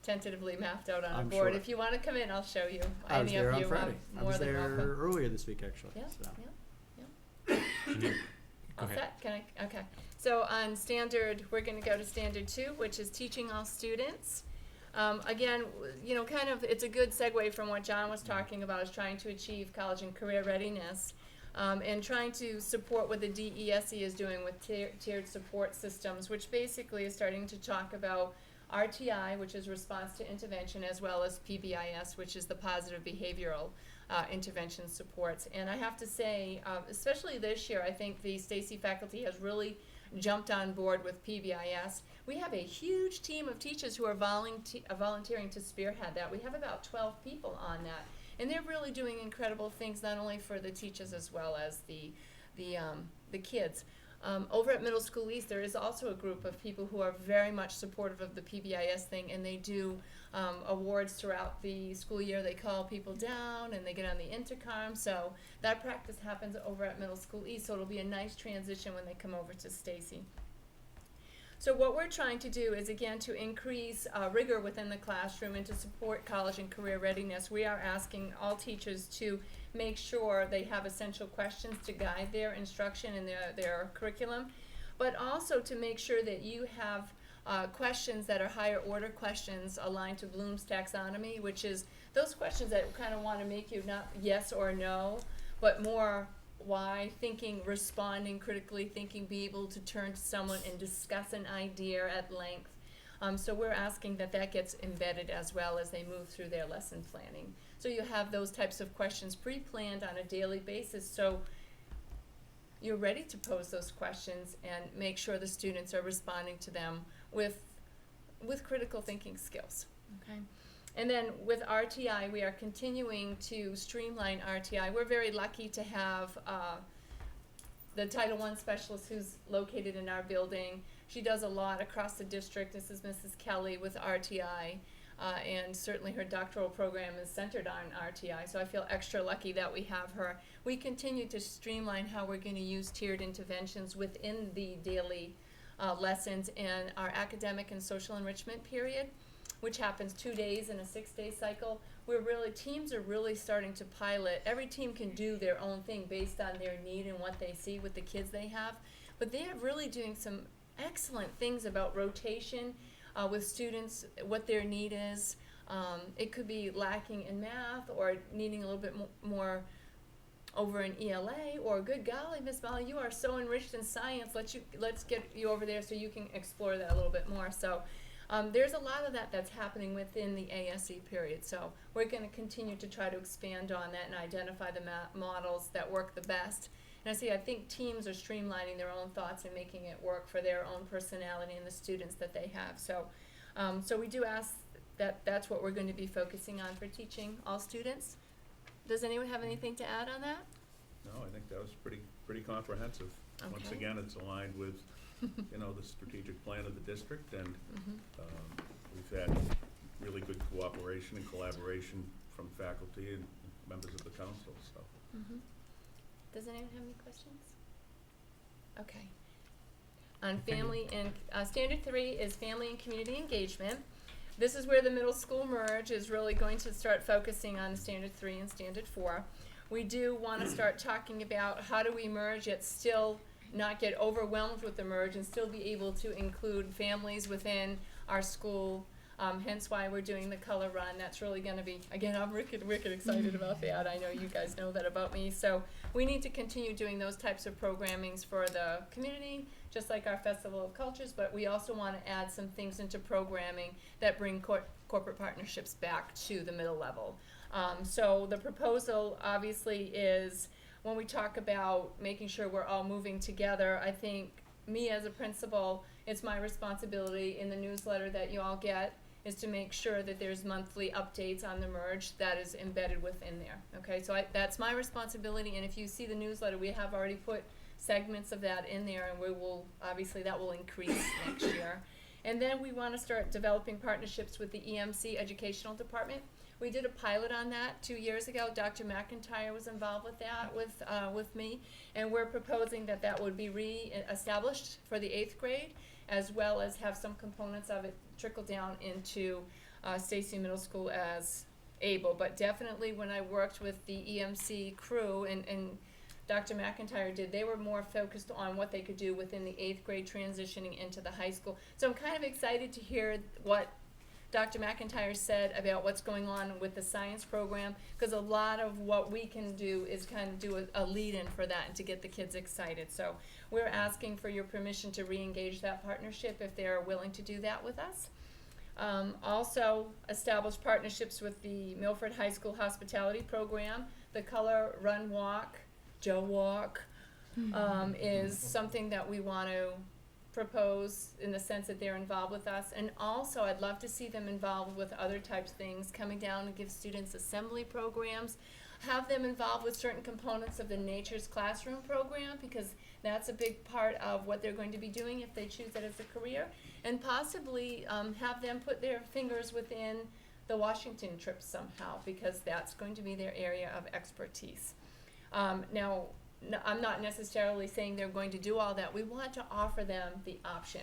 tentatively mapped out on a I'm board. sure. If you wanna come in, I'll show you. I was Any there of on you are Friday. I more was than there welcome. earlier this week, actually. Yeah, So. yeah. Go All ahead. set? Can I? Okay. So on standard, we're gonna go to standard 2, which is teaching all students. Again, kind of, it's a good segue from what John was talking about, is trying to achieve college and career readiness, and trying to support what the DESE is doing with tiered support systems, which basically is starting to talk about RTI, which is response to intervention, as well as PBIS, which is the positive behavioral intervention supports. And I have to say, especially this year, I think the Stacy faculty has really jumped on board with PBIS. We have a huge team of teachers who are volunteering to spearhead that. We have about 12 people on that. And they're really doing incredible things, not only for the teachers as well as the kids. Over at Middle School East, there is also a group of people who are very much supportive of the PBIS thing, and they do awards throughout the school year. They call people down and they get on the intercom. So that practice happens over at Middle School East, so it'll be a nice transition when they come over to Stacy. So what we're trying to do is, again, to increase rigor within the classroom and to support college and career readiness. We are asking all teachers to make sure they have essential questions to guide their instruction and their curriculum, but also to make sure that you have questions that are higher order questions aligned to Bloom's taxonomy, which is those questions that kind of want to make you not yes or no, but more why, thinking, responding, critically thinking, be able to turn to someone and discuss an idea at length. So we're asking that gets embedded as well as they move through their lesson planning. So you have those types of questions pre-planned on a daily basis, so you're ready to pose those questions and make sure the students are responding to them with critical thinking skills, okay? And then with RTI, we are continuing to streamline RTI. We're very lucky to have the Title I specialist who's located in our building. She does a lot across the district. This is Mrs. Kelly with RTI. And certainly her doctoral program is centered on RTI, so I feel extra lucky that we have her. We continue to streamline how we're going to use tiered interventions within the daily lessons in our academic and social enrichment period, which happens 2 days in a 6-day cycle. Teams are really starting to pilot. Every team can do their own thing based on their need and what they see with the kids they have, but they are really doing some excellent things about rotation with students, what their need is. It could be lacking in math or needing a little bit more over in ELA, or good golly, Miss Molly, you are so enriched in science, let's get you over there so you can explore that a little bit more. So there's a lot of that's happening within the ASE period. So we're going to continue to try to expand on that and identify the models that work the best. And I think teams are streamlining their own thoughts and making it work for their own personality and the students that they have. So, so we do ask that's what we're going to be focusing on for teaching all students. Does anyone have anything to add on that? No, I think that was pretty comprehensive. Once Okay. again, it's aligned with you know, the strategic plan of the district, and Mhm. we've had really good cooperation and collaboration from faculty and members of the council, so. Mhm. Does anyone have any questions? Okay. On family and, standard 3 is family and community engagement. This is where the middle school merge is really going to start focusing on standard 3 and standard 4. We do want to start talking about how do we merge yet still not get overwhelmed with the merge and still be able to include families within our school. Hence why we're doing the color run. That's really going to be, again, I'm wicked excited about that. I know you guys know that about me. So we need to continue doing those types of programmings for the community, just like our Festival of Cultures, but we also want to add some things into programming that bring corporate partnerships back to the middle level. So the proposal obviously is, when we talk about making sure we're all moving together, I think me as a principal, it's my responsibility in the newsletter that you all get is to make sure that there's monthly updates on the merge that is embedded within there. Okay, so that's my responsibility, and if you see the newsletter, we have already put segments of that in there, and we will, obviously that will increase next year. And then we want to start developing partnerships with the EMC Educational Department. We did a pilot on that 2 years ago. Dr. McIntyre was involved with that with me, and we're proposing that that would be re-established for the 8th grade, as well as have some components of it trickle down into Stacy Middle School as able. But definitely when I worked with the EMC crew and Dr. McIntyre did, they were more focused on what they could do within the 8th grade transitioning into the high school. So I'm kind of excited to hear what Dr. McIntyre said about what's going on with the science program, because a lot of what we can do is kind of do a lead-in for that and to get the kids excited. So we're asking for your permission to re-engage that partnership if they're willing to do that with us. Also establish partnerships with the Milford High School Hospitality Program. The Color Run Walk, Joe Walk, is something that we want to propose in the sense that they're involved with us. And also I'd love to see them involved with other types of things, coming down and give students assembly programs, have them involved with certain components of the Nature's Classroom program, because that's a big part of what they're going to be doing if they choose it as a career, and possibly have them put their fingers within the Washington trip somehow, because that's going to be their area of expertise. Now, I'm not necessarily saying they're going to do all that. We want to offer them the option.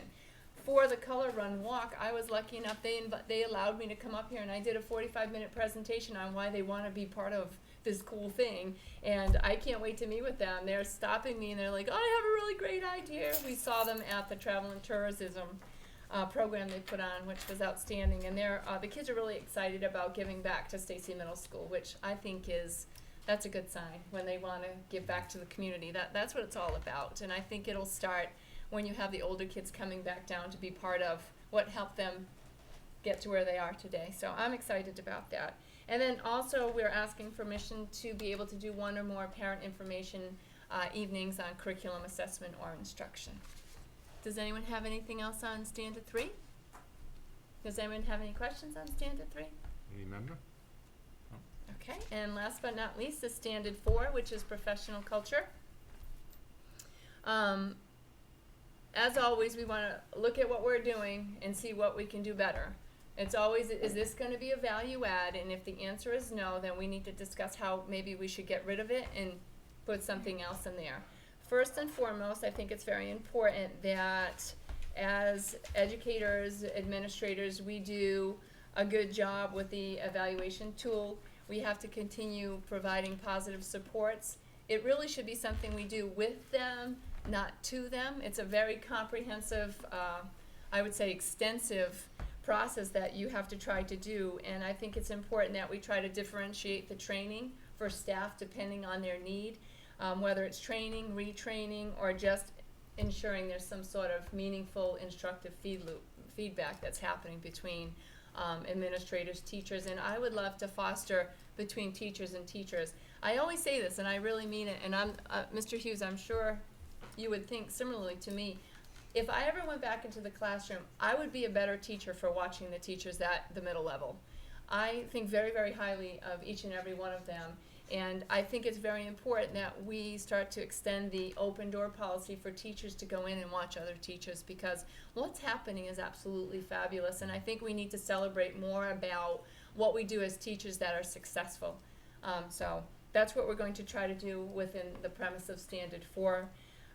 For the Color Run Walk, I was lucky enough, they allowed me to come up here, and I did a 45-minute presentation on why they want to be part of this cool thing, and I can't wait to meet with them. They're stopping me and they're like, oh, I have a really great idea. We saw them at the Travel and Tourism program they put on, which was outstanding, and the kids are really excited about giving back to Stacy Middle School, which I think that's a good sign when they want to give back to the community. That's what it's all about, and I think it'll start when you have the older kids coming back down to be part of what helped them get to where they are today. So I'm excited about that. And then also we're asking permission to be able to do one or more parent information evenings on curriculum assessment or instruction. Does anyone have anything else on Standard 3? Does anyone have any questions on Standard 3? Any member? Okay, and last but not least is Standard 4, which is professional culture. As always, we want to look at what we're doing and see what we can do better. It's always, is this going to be a value add? And if the answer is no, then we need to discuss how maybe we should get rid of it and put something else in there. First and foremost, I think it's very important that as educators, administrators, we do a good job with the evaluation tool. We have to continue providing positive supports. It really should be something we do with them, not to them. It's a very comprehensive, I would say extensive process that you have to try to do, and I think it's important that we try to differentiate the training for staff depending on their need, whether it's training, retraining, or just ensuring there's some sort of meaningful instructive feedback that's happening between administrators, teachers, and I would love to foster between teachers and teachers. I always say this, and I really mean it, and Mr. Hughes, I'm sure you would think similarly to me. If I ever went back into the classroom, I would be a better teacher for watching the teachers at the middle level. I think very, very highly of each and every one of them, And I think it's very important that we start to extend the open door policy for teachers to go in and watch other teachers, because what's happening is absolutely fabulous. And I think we need to celebrate more about what we do as teachers that are successful. So that's what we're going to try to do within the premise of Standard 4.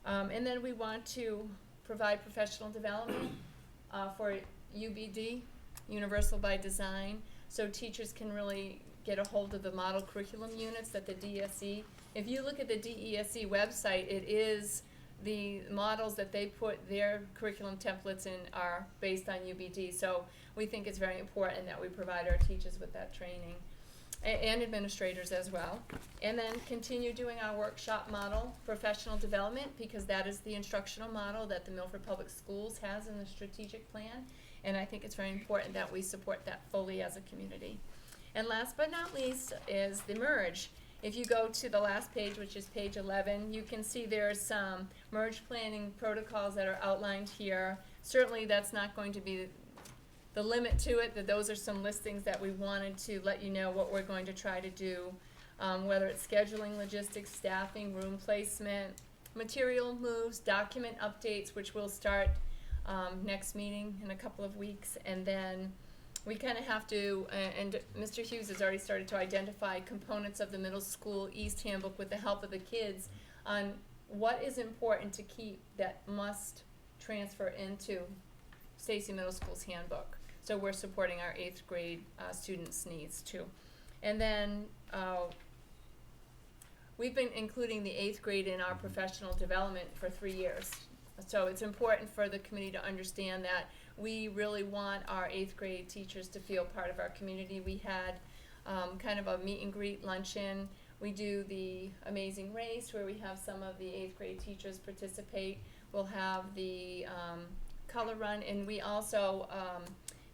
And then we want to provide professional development for UBD, Universal by Design, so teachers can really get a hold of the model curriculum units that the DSE, if you look at the DESE website, it is the models that they put their curriculum templates in are based on UBD. So we think it's very important that we provide our teachers with that training, and administrators as well. And then continue doing our workshop model, professional development, because that is the instructional model that the Milford Public Schools has in the strategic plan. And I think it's very important that we support that fully as a community. And last but not least is the merge. If you go to the last page, which is page 11, you can see there's some merge planning protocols that are outlined here. Certainly that's not going to be the limit to it, that those are some listings that we wanted to let you know what we're going to try to do, whether it's scheduling, logistics, staffing, room placement, material moves, document updates, which will start next meeting in a couple of weeks, and then we kind of have to, and Mr. Hughes has already started to identify components of the Middle School East Handbook with the help of the kids on what is important to keep that must transfer into Stacy Middle School's handbook. So we're supporting our 8th grade students' needs too. And then we've been including the 8th grade in our professional development for 3 years. So it's important for the committee to understand that we really want our 8th grade teachers to feel part of our community. We had kind of a meet and greet luncheon. We do the Amazing Race where we have some of the 8th grade teachers participate. We'll have the color run, and we also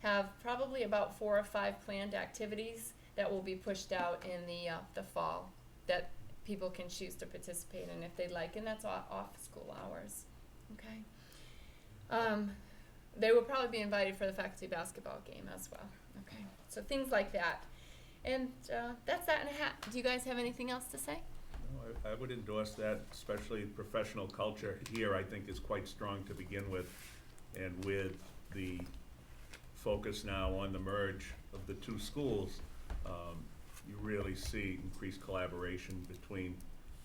have probably about 4 or 5 planned activities that will be pushed out in the fall that people can choose to participate in if they'd like, and that's off school hours. Okay. They will probably be invited for the faculty basketball game as well. Okay. So things like that. And that's that in a hat. Do you guys have anything else to say? No, I would endorse that, especially professional culture here, I think, is quite strong to begin with. And with the focus now on the merge of the 2 schools, you really see increased collaboration between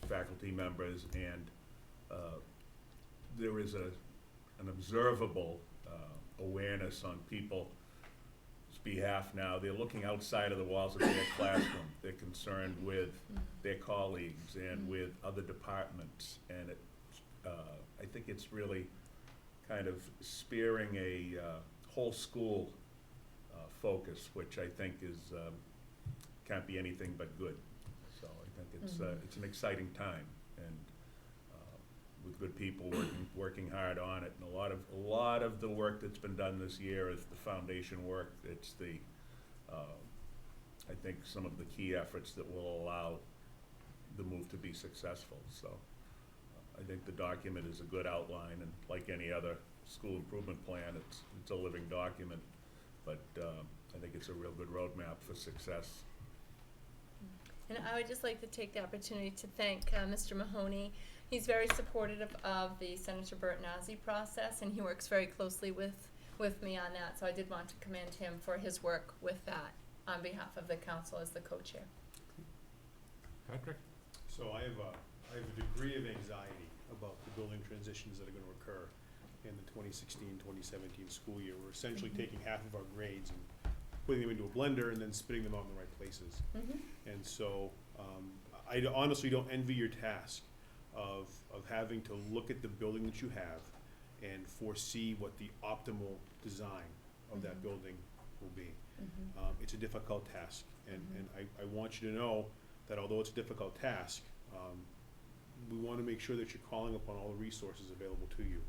faculty members, and there is an observable awareness on people's behalf now. They're looking outside of the walls of their classroom. They're concerned with their colleagues and with other departments, and I think it's really kind of spearing a whole school focus, which I think is can't be anything but good. So I think it's an exciting time, and with good people working hard on it, and a lot of the work that's been done this year is the foundation work. It's the I think some of the key efforts that will allow the move to be successful. So I think the document is a good outline, and like any other school improvement plan, it's a living document, but I think it's a real good roadmap for success. And I would just like to take the opportunity to thank Mr. Mahoney. He's very supportive of the Senator Bertnazzi process, and he works very closely with me on that. So I did want to commend him for his work with that on behalf of the council as the co-chair. Patrick? So I have a degree of anxiety about the building transitions that are going to occur in the 2016-2017 school year. We're essentially taking half of our grades and putting them into a blender and then spitting them out in the right places. And so I honestly don't envy your task of having to look at the building that you have and foresee what the optimal design of that building will be. It's a difficult task, and I want you to know that although it's a difficult task, we want to make sure that you're calling upon all the resources available to you.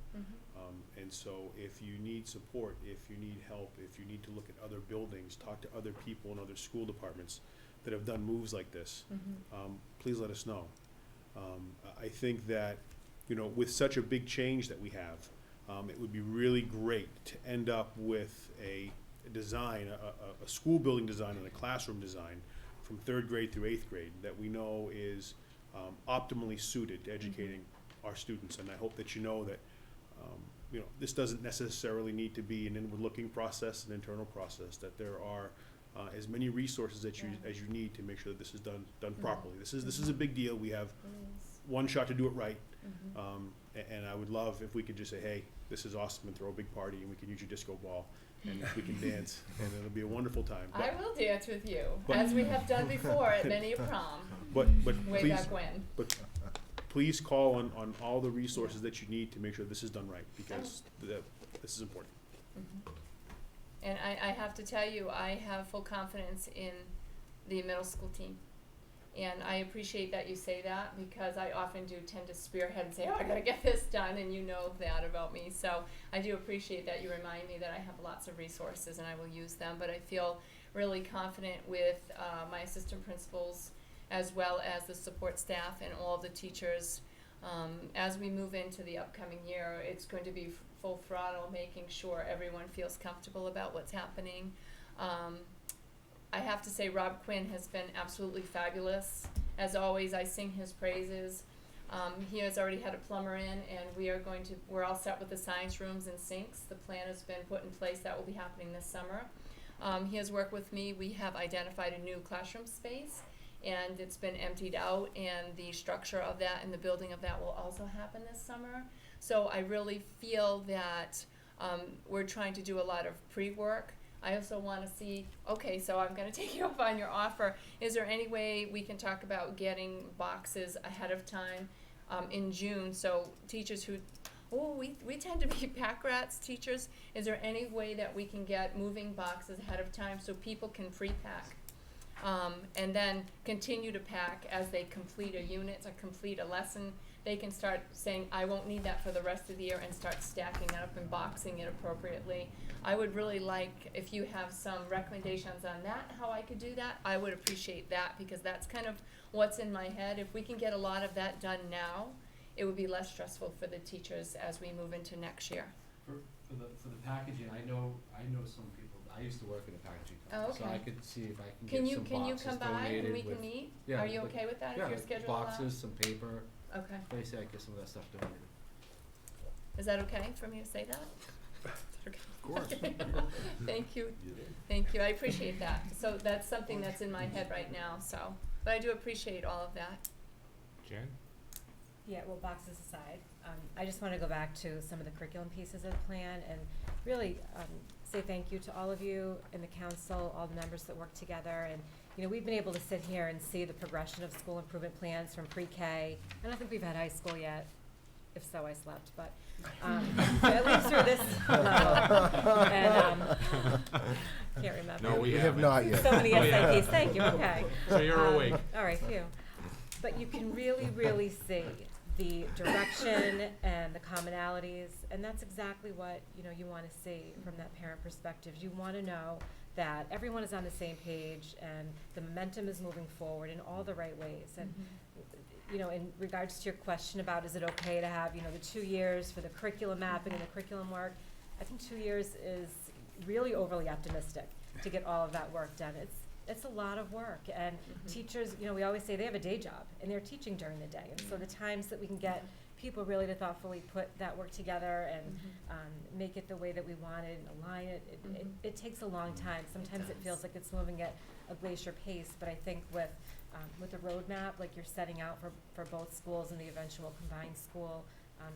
And so if you need support, if you need help, if you need to look at other buildings, talk to other people in other school departments that have done moves like this, please let us know. I think that, you know, with such a big change that we have, it would be really great to end up with a design, a school building design and a classroom design from 3rd grade through 8th grade that we know is optimally suited to educating our students. And I hope that you know that this doesn't necessarily need to be an inward-looking process, an internal process, that there are as many resources that as you need to make sure that this is done properly. This is a big deal. We have one shot to do it right. And I would love if we could just say, hey, this is awesome, and throw a big party, and we can use your disco ball, and we can dance, and it'll be a wonderful time. I will dance with you, as we have done before at many a prom, But way please, back when. but please call on all the resources that you need to make sure this is done right, because this is important. And I have to tell you, I have full confidence in the middle school team. And I appreciate that you say that, because I often do tend to spearhead and say, oh, I gotta get this done, and you know that about me. So I do appreciate that you remind me that I have lots of resources and I will use them. But I feel really confident with my assistant principals, as well as the support staff and all the teachers. As we move into the upcoming year, it's going to be full throttle, making sure everyone feels comfortable about what's happening. I have to say Rob Quinn has been absolutely fabulous. As always, I sing his praises. He has already had a plumber in, and we're all set with the science rooms and sinks. The plan has been put in place. That will be happening this summer. He has worked with me. We have identified a new classroom space, and it's been emptied out, and the structure of that and the building of that will also happen this summer. So I really feel that we're trying to do a lot of pre-work. I also want to see, okay, so I'm going to take you up on your offer. Is there any way we can talk about getting boxes ahead of time in June? So teachers who, we tend to be pack rats, teachers. Is there any way that we can get moving boxes ahead of time so people can pre-pack and then continue to pack as they complete a unit or complete a lesson? They can start saying, I won't need that for the rest of the year, and start stacking it up and boxing it appropriately. I would really like, if you have some recommendations on that, how I could do that, I would appreciate that, because that's kind of what's in my head. If we can get a lot of that done now, it would be less stressful for the teachers as we move into next year. For the packaging, I know some people, I used to work in a packaging company, so I could see if I can get some boxes Can you come by and we donated can with- meet? Yeah, Are you like- okay with that, yeah, if your like schedule allows? boxes, some paper, Okay. basically I get some of that stuff donated. Is that okay for me to say that? Okay. Of course. Thank you. Thank you. I appreciate that. So that's something that's in my head right now, so, but I do appreciate all of that. Jen? Yeah, well, boxes aside, I just want to go back to some of the curriculum pieces of the plan and really say thank you to all of you in the council, all the members that work together. And, you know, we've been able to sit here and see the progression of school improvement plans from pre-K. I don't think we've had high school yet. If so, I slept, but at least through this level. And can't remember. No, we have not yet. So many Oh, yeah. SIPs, thank you, okay. So you're awake. All right, phew. But you can really, really see the direction and the commonalities, and that's exactly what, you know, you want to see from that parent perspective. You want to know that everyone is on the same page and the momentum is moving forward in all the right ways. And you know, in regards to your question about is it okay to have, you know, the 2 years for the curriculum mapping and the curriculum work, I think 2 years is really overly optimistic to get all of that work done. It's a lot of work, and teachers, you know, we always say they have a day job and they're teaching during the day, and so the times that we can get people really to thoughtfully put that work together and make it the way that we want it and align it, it takes a long time. Sometimes it feels like it's moving at a glacier pace, but I think with the roadmap, like you're setting out for both schools and the eventual combined school,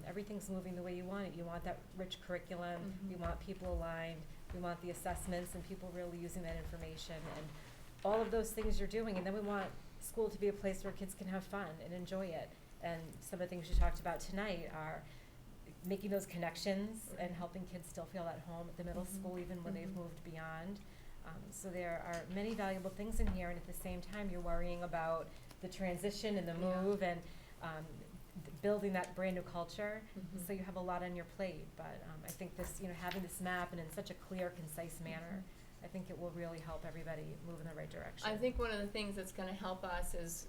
everything's moving the way you want it. You want that rich curriculum, you want people aligned, we want the assessments and people really using that information, and all of those things you're doing. And then we want school to be a place where kids can have fun and enjoy it. And some of the things you talked about tonight are making those connections and helping kids still feel at home at the middle school, even when they've moved beyond. So there are many valuable things in here, and at the same time you're worrying about the transition and the move and building that brand new culture. So you have a lot on your plate, but I think this, you know, having this map and in such a clear, concise manner, I think it will really help everybody move in the right direction. I think one of the things that's going to help us is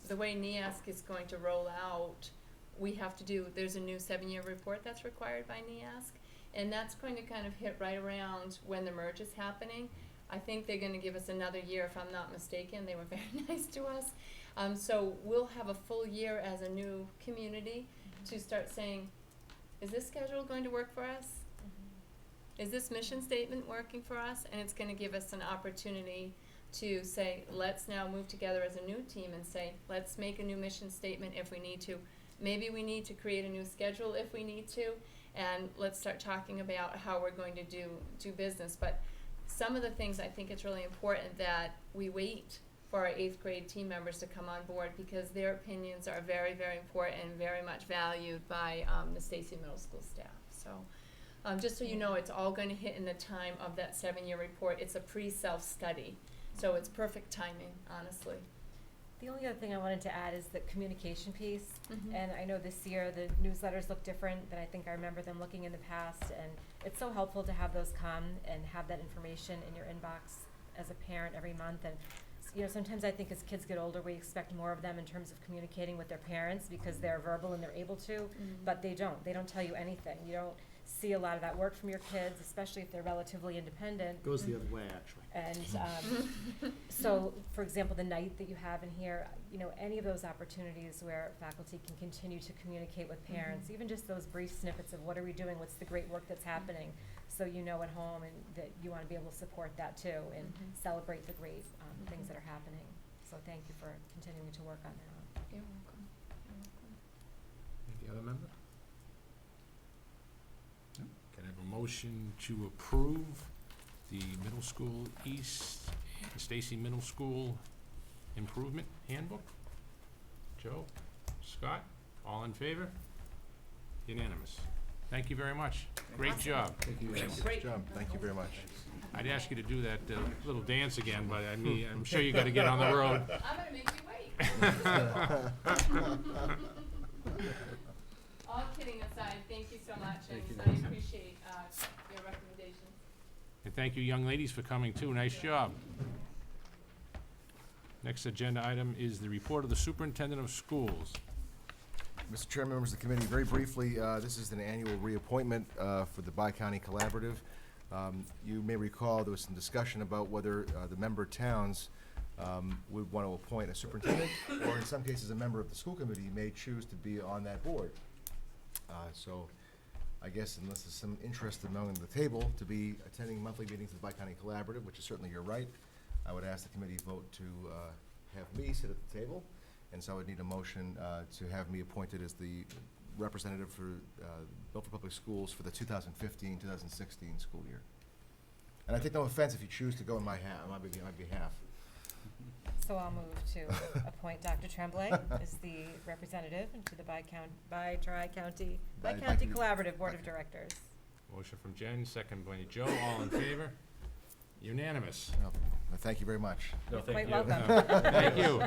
the way NEASC is going to roll out. We have to do, there's a new 7-year report that's required by NEASC, and that's going to kind of hit right around when the merge is happening. I think they're gonna give us another year, if I'm not mistaken. They were very nice to us. So we'll have a full year as a new community to start saying, is this schedule going to work for us? Is this mission statement working for us? And it's gonna give us an opportunity to say, let's now move together as a new team and say, let's make a new mission statement if we need to. Maybe we need to create a new schedule if we need to, and let's start talking about how we're going to do business. But some of the things, I think it's really important that we wait for our 8th grade team members to come on board, because their opinions are very, very important and very much valued by the Stacy Middle School staff. So just so you know, it's all going to hit in the time of that 7-year report. It's a pre-self-study, so it's perfect timing, honestly. The only other thing I wanted to add is the communication piece. And I know this year the newsletters look different than I think I remember them looking in the past. And it's so helpful to have those come and have that information in your inbox as a parent every month. And you know, sometimes I think as kids get older, we expect more of them in terms of communicating with their parents because they're verbal and they're able to, but they don't. They don't tell you anything. You don't see a lot of that work from your kids, especially if they're relatively independent. Goes the other way, actually. And so, for example, the night that you have in here, you know, any of those opportunities where faculty can continue to communicate with parents, even just those brief snippets of what are we doing, what's the great work that's happening, so you know at home and that you want to be able to support that too and celebrate the great things that are happening. So thank you for continuing to work on that. You're welcome. You're welcome. Any other member? No? Can I have a motion to approve the Middle School East and Stacy Middle School Improvement Handbook? Joe? Scott? All in favor? Unanimous. Thank you very much. Great job. Thank you. Great. Good job. Thank you very much. I'd ask you to do that little dance again, but I mean, I'm sure you gotta get on the road. I'm gonna make you wait. All kidding aside, thank you so much, and I appreciate your recommendations. And thank you, young ladies, for coming too. Nice job. Next agenda item is the report of the superintendent of schools. Mr. Chairman, members of the committee, very briefly, this is an annual reappointment for the Bi-County Collaborative. You may recall there was some discussion about whether the member towns would want to appoint a superintendent, or in some cases, a member of the school committee may choose to be on that board. So I guess unless there's some interest among the table to be attending monthly meetings of the Bi-County Collaborative, which is certainly your right, I would ask the committee vote to have me sit at the table. And so I would need a motion to have me appointed as the representative for Milford Public Schools for the 2015-2016 school year. And I take no offense if you choose to go on my behalf. So I'll move to appoint Dr. Tremblay as the representative into the Tri-County Collaborative Board of Directors. Motion from Jen, second by Joe. All in favor? Unanimous. Well, thank you very much. No, thank Quite you. welcome. Thank you.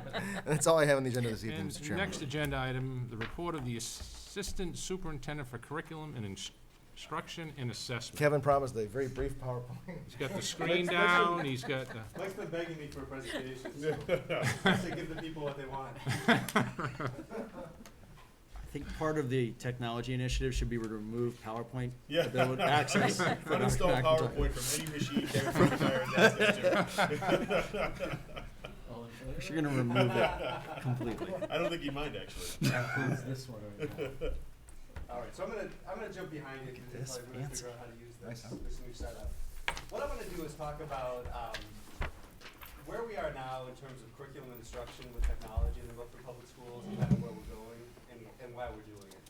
That's all I have on the agenda this evening, And Mr. Chairman. next agenda item, the report of the Assistant Superintendent for Curriculum and Instruction and Assessment. Kevin promised a very brief PowerPoint. He's got the screen down, he's got the... Mike's been begging me for a presentation, to give the people what they want. I think part of the technology initiative should be to remove PowerPoint Yeah. ability access. Uninstall PowerPoint from any machine there for the entire desktop. All in favor? We're gonna remove it completely. I don't think you mind, actually. Includes this one right now. All right, so I'm gonna jump behind you because This I'm gonna fancy. figure out how to use Nice, huh? this new setup. What I'm gonna do is talk about where we are now in terms of curriculum and instruction with technology in the Milford Public Schools and kind of where we're going and why we're doing it.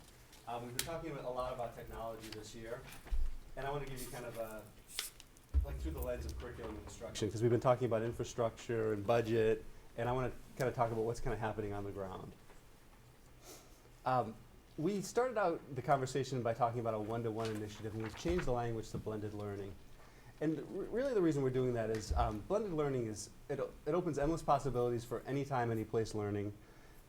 We've been talking a lot about technology this year, and I want to give you kind of like through the lens of curriculum and instruction, because we've been talking about infrastructure and budget, and I want to kind of talk about what's kind of happening on the ground. We started out the conversation by talking about a one-to-one initiative, and we've changed the language to blended learning. And really the reason we're doing that is blended learning it opens endless possibilities for any time, any place learning.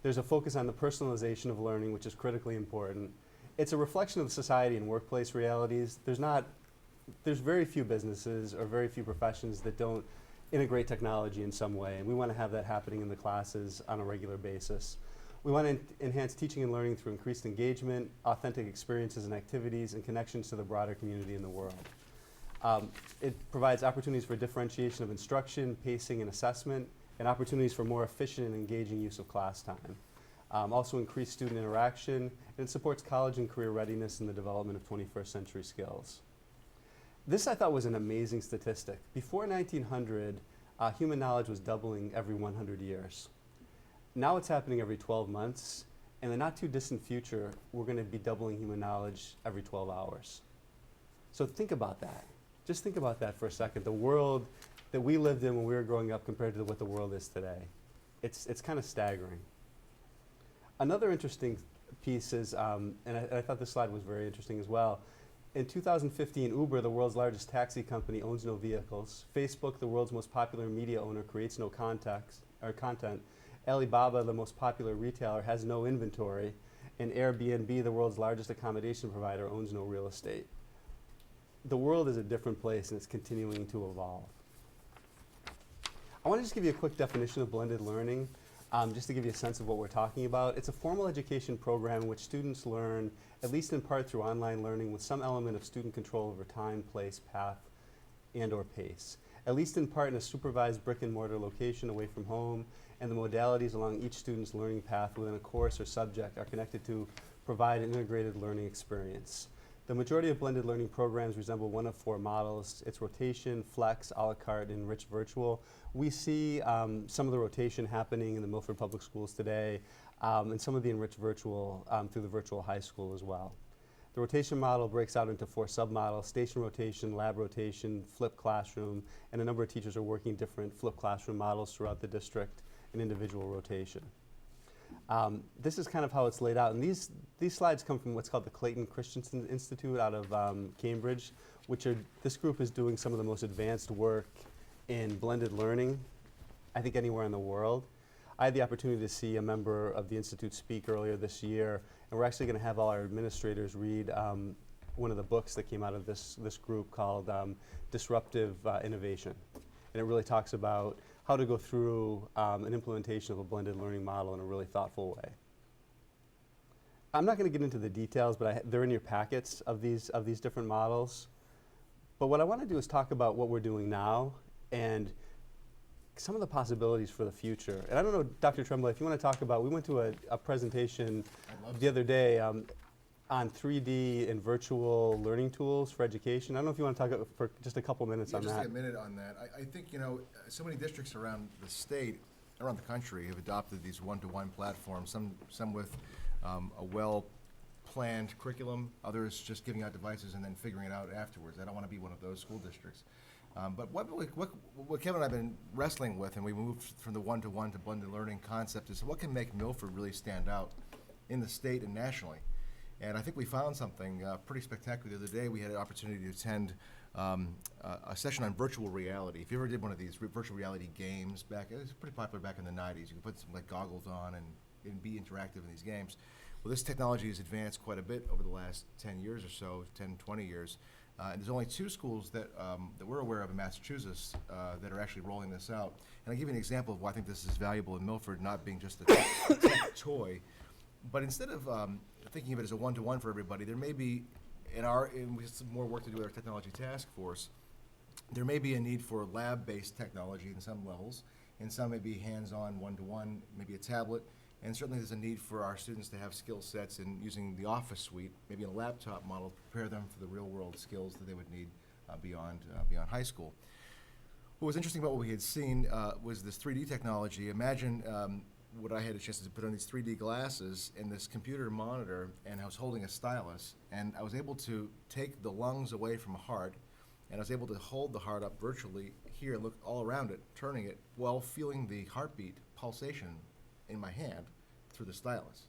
There's a focus on the personalization of learning, which is critically important. It's a reflection of society and workplace realities. There's very few businesses or very few professions that don't integrate technology in some way, and we want to have that happening in the classes on a regular basis. We want to enhance teaching and learning through increased engagement, authentic experiences and activities, and connections to the broader community in the world. It provides opportunities for differentiation of instruction, pacing, and assessment, and opportunities for more efficient and engaging use of class time. Also increased student interaction, and it supports college and career readiness and the development of 21st century skills. This I thought was an amazing statistic. Before 1900, human knowledge was doubling every 100 years. Now it's happening every 12 months. In the not too distant future, we're going to be doubling human knowledge every 12 hours. So think about that. Just think about that for a second. The world that we lived in when we were growing up compared to what the world is today. It's kind of staggering. Another interesting piece is, and I thought this slide was very interesting as well. In 2015, Uber, the world's largest taxi company, owns no vehicles. Facebook, the world's most popular media owner, creates no content. Alibaba, the most popular retailer, has no inventory. And Airbnb, the world's largest accommodation provider, owns no real estate. The world is a different place, and it's continuing to evolve. I want to just give you a quick definition of blended learning, just to give you a sense of what we're talking about. It's a formal education program in which students learn, at least in part through online learning, with some element of student control over time, place, path, and/or pace. At least in part in a supervised brick-and-mortar location away from home, and the modalities along each student's learning path within a course or subject are connected to provide an integrated learning experience. The majority of blended learning programs resemble one of four models. It's rotation, flex, a la carte, and rich virtual. We see some of the rotation happening in the Milford Public Schools today, and some of the enriched virtual through the virtual high school as well. The rotation model breaks out into four submodels: station rotation, lab rotation, flipped classroom, and a number of teachers are working different flipped classroom models throughout the district and individual rotation. This is kind of how it's laid out, and these slides come from what's called the Clayton Christensen Institute out of Cambridge, this group is doing some of the most advanced work in blended learning, I think anywhere in the world. I had the opportunity to see a member of the Institute speak earlier this year, and we're actually going to have all our administrators read one of the books that came out of this group called Disruptive Innovation. And it really talks about how to go through an implementation of a blended learning model in a really thoughtful way. I'm not going to get into the details, but they're in your packets of these different models. But what I want to do is talk about what we're doing now and some of the possibilities for the future. And I don't know, Dr. Tremblay, if you want to talk about, we went to a presentation the other day on 3D and virtual learning tools for education. I don't know if you want to talk for just a couple minutes on that. Just a minute on that. I think, so many districts around the state, around the country, have adopted these one-to-one platforms, some with a well-planned curriculum, others just giving out devices and then figuring it out afterwards. I don't want to be one of those school districts. But what Kevin and I have been wrestling with, and we moved from the one-to-one to blended learning concept, is what can make Milford really stand out in the state and nationally. And I think we found something pretty spectacular. The other day we had an opportunity to attend a session on virtual reality. If you ever did one of these virtual reality games it was pretty popular back in the 90s. You could put some goggles on and be interactive in these games. Well, this technology has advanced quite a bit over the last 10 years or so, 10, 20 years. And there's only 2 schools that we're aware of in Massachusetts that are actually rolling this out. And I'll give you an example of why I think this is valuable in Milford, not being just a tech toy. But instead of thinking of it as a one-to-one for everybody, there may be, and we have some more work to do with our technology task force, there may be a need for lab-based technology in some levels, and some may be hands-on one-to-one, maybe a tablet, and certainly there's a need for our students to have skill sets in using the office suite, maybe a laptop model, to prepare them for the real-world skills that they would need beyond high school. What was interesting about what we had seen was this 3D technology. Imagine what I had a chance to put on these 3D glasses and this computer monitor, and I was holding a stylus, and I was able to take the lungs away from a heart, and I was able to hold the heart up virtually here, look all around it, turning it, while feeling the heartbeat pulsation in my hand through the stylus.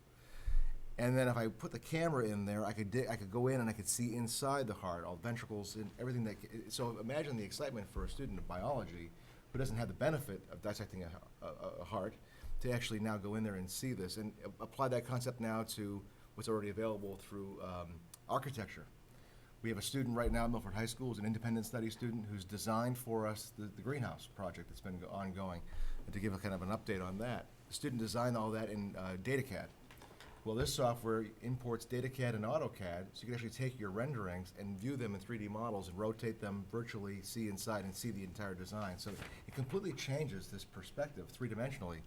And then if I put the camera in there, I could go in and I could see inside the heart, all ventricles and everything so imagine the excitement for a student of biology who doesn't have the benefit of dissecting a heart, to actually now go in there and see this and apply that concept now to what's already available through architecture. We have a student right now at Milford High School, who's an independent study student, who's designed for us the greenhouse project that's been ongoing. And to give a kind of an update on that, the student designed all that in DataCAD. Well, this software imports DataCAD and AutoCAD, so you can actually take your renderings and view them in 3D models and rotate them virtually, see inside, and see the entire design. So it completely changes this perspective, three-dimensionally,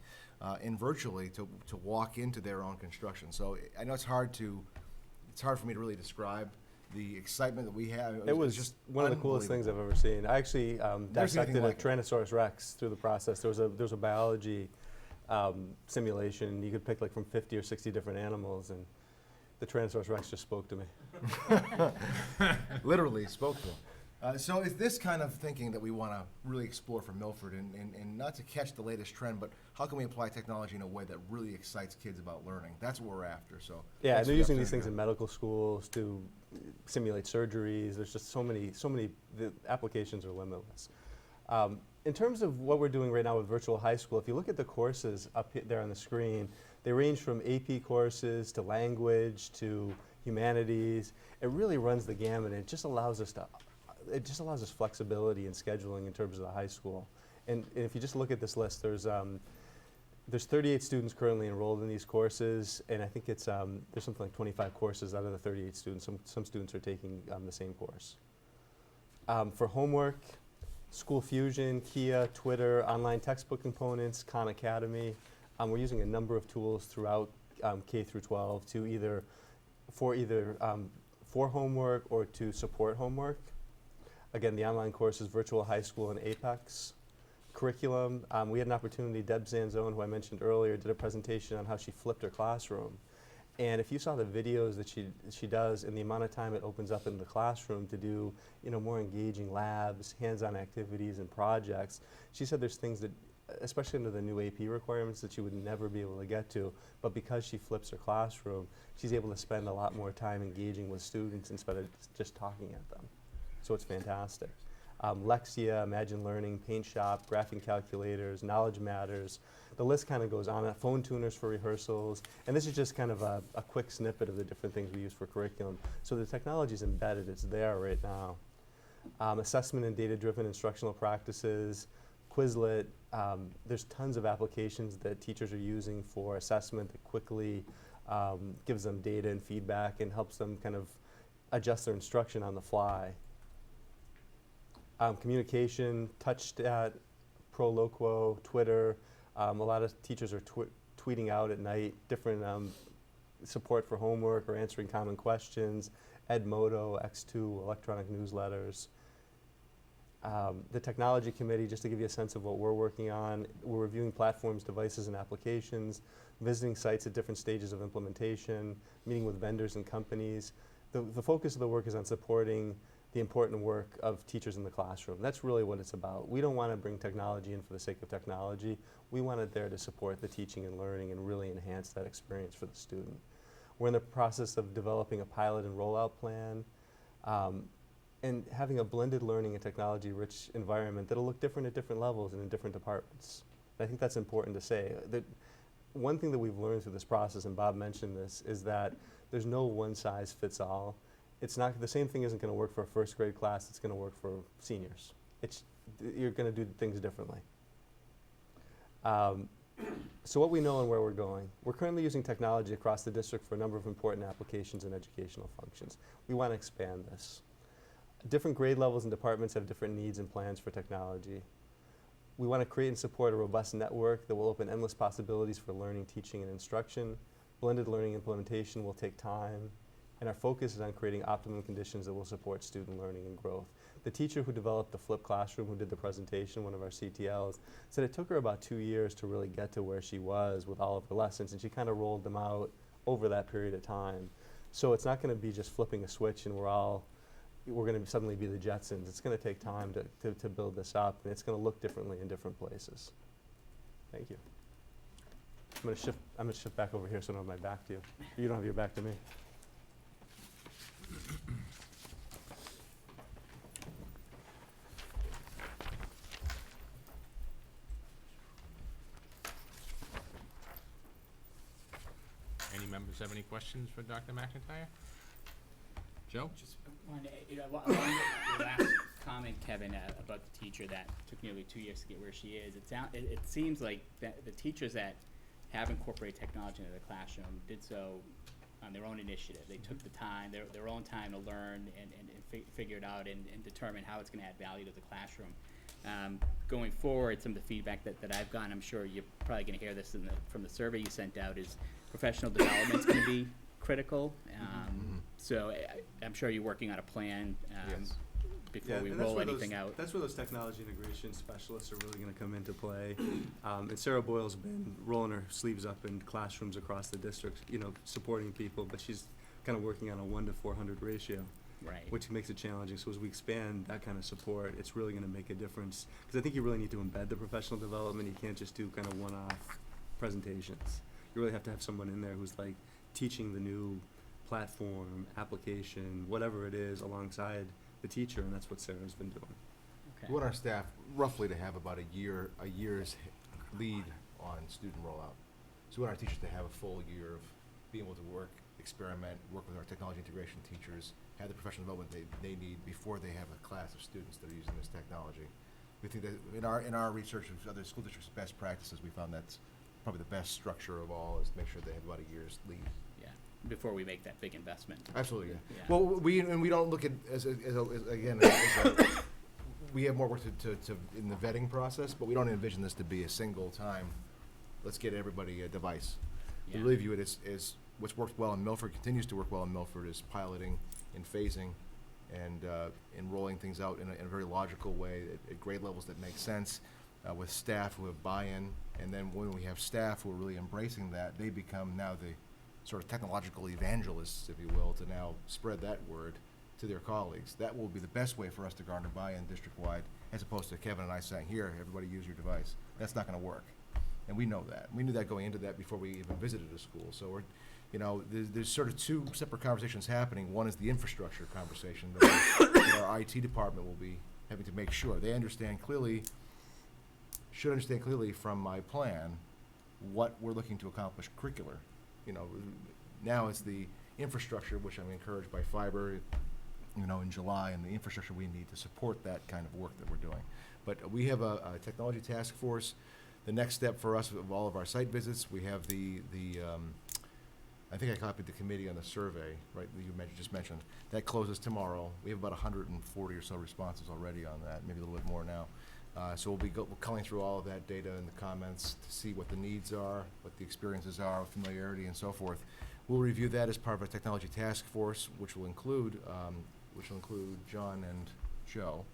and virtually to walk into their own construction. So I know it's hard for me to really describe the excitement that we have. It was just one of the coolest things I've ever seen. I actually dissected a like it. Tyrannosaurus Rex through the process. There was a biology simulation, and you could pick like from 50 or 60 different animals, and the Tyrannosaurus Rex just spoke to me. Literally spoke to them. So it's this kind of thinking that we want to really explore for Milford, and not to catch the latest trend, but how can we apply technology in a way that really excites kids about learning? That's what we're after. So yeah, thanks they're for the using these opportunity. things in medical schools to simulate surgeries. There's just so many, the applications are limitless. In terms of what we're doing right now with Virtual High School, if you look at the courses up there on the screen, they range from AP courses to language to humanities. It really runs the gamut, and it just allows us flexibility in scheduling in terms of the high school. And if you just look at this list, there's 38 students currently enrolled in these courses, and I think it's there's something like 25 courses out of the 38 students. Some students are taking the same course. For homework, School Fusion, Kia, Twitter, online textbook components, Khan Academy. We're using a number of tools throughout K through 12 to for homework or to support homework. Again, the online courses, Virtual High School and Apex. Curriculum, we had an opportunity, Deb Zanzone, who I mentioned earlier, did a presentation on how she flipped her classroom. And if you saw the videos that she does and the amount of time it opens up in the classroom to do, more engaging labs, hands-on activities and projects, she said there's things that, especially under the new AP requirements, that she would never be able to get to, but because she flips her classroom, she's able to spend a lot more time engaging with students instead of just talking at them. So it's fantastic. Lexia, Imagine Learning, Paint Shop, graphing calculators, Knowledge Matters. The list kind of goes on. Phone tuners for rehearsals. And this is just kind of a quick snippet of the different things we use for curriculum. So the technology is embedded. It's there right now. Assessment and data-driven instructional practices, Quizlet. There's tons of applications that teachers are using for assessment that quickly gives them data and feedback and helps them kind of adjust their instruction on the fly. Communication, TouchStat, Proloquo, Twitter. A lot of teachers are tweeting out at night different support for homework or answering common questions. Edmodo, X2, electronic newsletters. The Technology Committee, just to give you a sense of what we're working on, we're reviewing platforms, devices, and applications, visiting sites at different stages of implementation, meeting with vendors and companies. The focus of the work is on supporting the important work of teachers in the classroom. That's really what it's about. We don't want to bring technology in for the sake of technology. We want it there to support the teaching and learning and really enhance that experience for the student. We're in the process of developing a pilot and rollout plan and having a blended learning and technology-rich environment that'll look different at different levels and in different departments. And I think that's important to say. That one thing that we've learned through this process, and Bob mentioned this, is that there's no one-size-fits-all. It's not, the same thing isn't going to work for a first grade class, it's going to work for seniors. You're going to do things differently. So what we know and where we're going. We're currently using technology across the district for a number of important applications and educational functions. We want to expand this. Different grade levels and departments have different needs and plans for technology. We want to create and support a robust network that will open endless possibilities for learning, teaching, and instruction. Blended learning implementation will take time, and our focus is on creating optimum conditions that will support student learning and growth. The teacher who developed the flipped classroom, who did the presentation, one of our CTLs, said it took her about 2 years to really get to where she was with all of her lessons, and she kind of rolled them out over that period of time. So it's not going to be just flipping a switch and we're going to suddenly be the Jetsons. It's going to take time to build this up, and it's going to look differently in different places. Thank you. I'm going to shift back over here so I don't have my back to you. You don't have your back to me. Any members have any questions for Dr. McIntyre? Joe? Just wanted to, along with your last comment, Kevin, about the teacher that took nearly 2 years to get where she is. It seems like that the teachers that have incorporated technology into the classroom did so on their own initiative. They took the time, their own time to learn and figure it out and determine how it's going to add value to the classroom. Going forward, some of the feedback that I've gotten, I'm sure you're probably going to hear this from the survey you sent out, is professional development's going to be critical. So I'm sure you're working on a plan Yes. before Yeah, we and that's roll where anything those, out. That's where those technology integration specialists are really gonna come into play. And Sarah Boyle's been rolling her sleeves up in classrooms across the district, you know, supporting people, but she's kind of working on a 1 to 400 ratio, Right. which makes it challenging. So as we expand that kind of support, it's really gonna make a difference. Because I think you really need to embed the professional development. You can't just do kind of one-off presentations. You really have to have someone in there who's like teaching the new platform, application, whatever it is, alongside the teacher, and that's what Sarah's been doing. Okay. We want our staff roughly to have about a year's lead on student rollout. So we want our teachers to have a full year of being able to work, experiment, work with our technology integration teachers, have the professional development they need before they have a class of students that are using this technology. We think that in our research with other school districts' best practices, we found that's probably the best structure of all, is to make sure they have about a year's lead. Yeah, before we make that big investment. Absolutely, yeah. Yeah. Well, we don't look at we have more work to in the vetting process, but we don't envision this to be a single time, let's get everybody a device. We Yeah. really view it as what's worked well in Milford, continues to work well in Milford, is piloting and phasing and rolling things out in a very logical way at grade levels that make sense, with staff who have buy-in. And then when we have staff who are really embracing that, they become now the sort of technological evangelists, if you will, to now spread that word to their colleagues. That will be the best way for us to garner buy-in district-wide, as opposed to Kevin and I saying, here, everybody use your device. That's not gonna work. And we know that. We knew that going into that before we even visited a school. So we're, there's sort of two separate conversations happening. One is the infrastructure conversation that our IT department will be having to make sure they should understand clearly from my plan what we're looking to accomplish curricular. Now it's the infrastructure, which I'm encouraged by fiber, in July, and the infrastructure we need to support that kind of work that we're doing. But we have a technology task force. The next step for us of all of our site visits, we have I think I copied the committee on the survey, right, that you just mentioned. That closes tomorrow. We have about 140 or so responses already on that, maybe a little bit more now. So we'll be culling through all of that data and the comments to see what the needs are, what the experiences are, familiarity, and so forth. We'll review that as part of our technology task force, which will include John and Joe.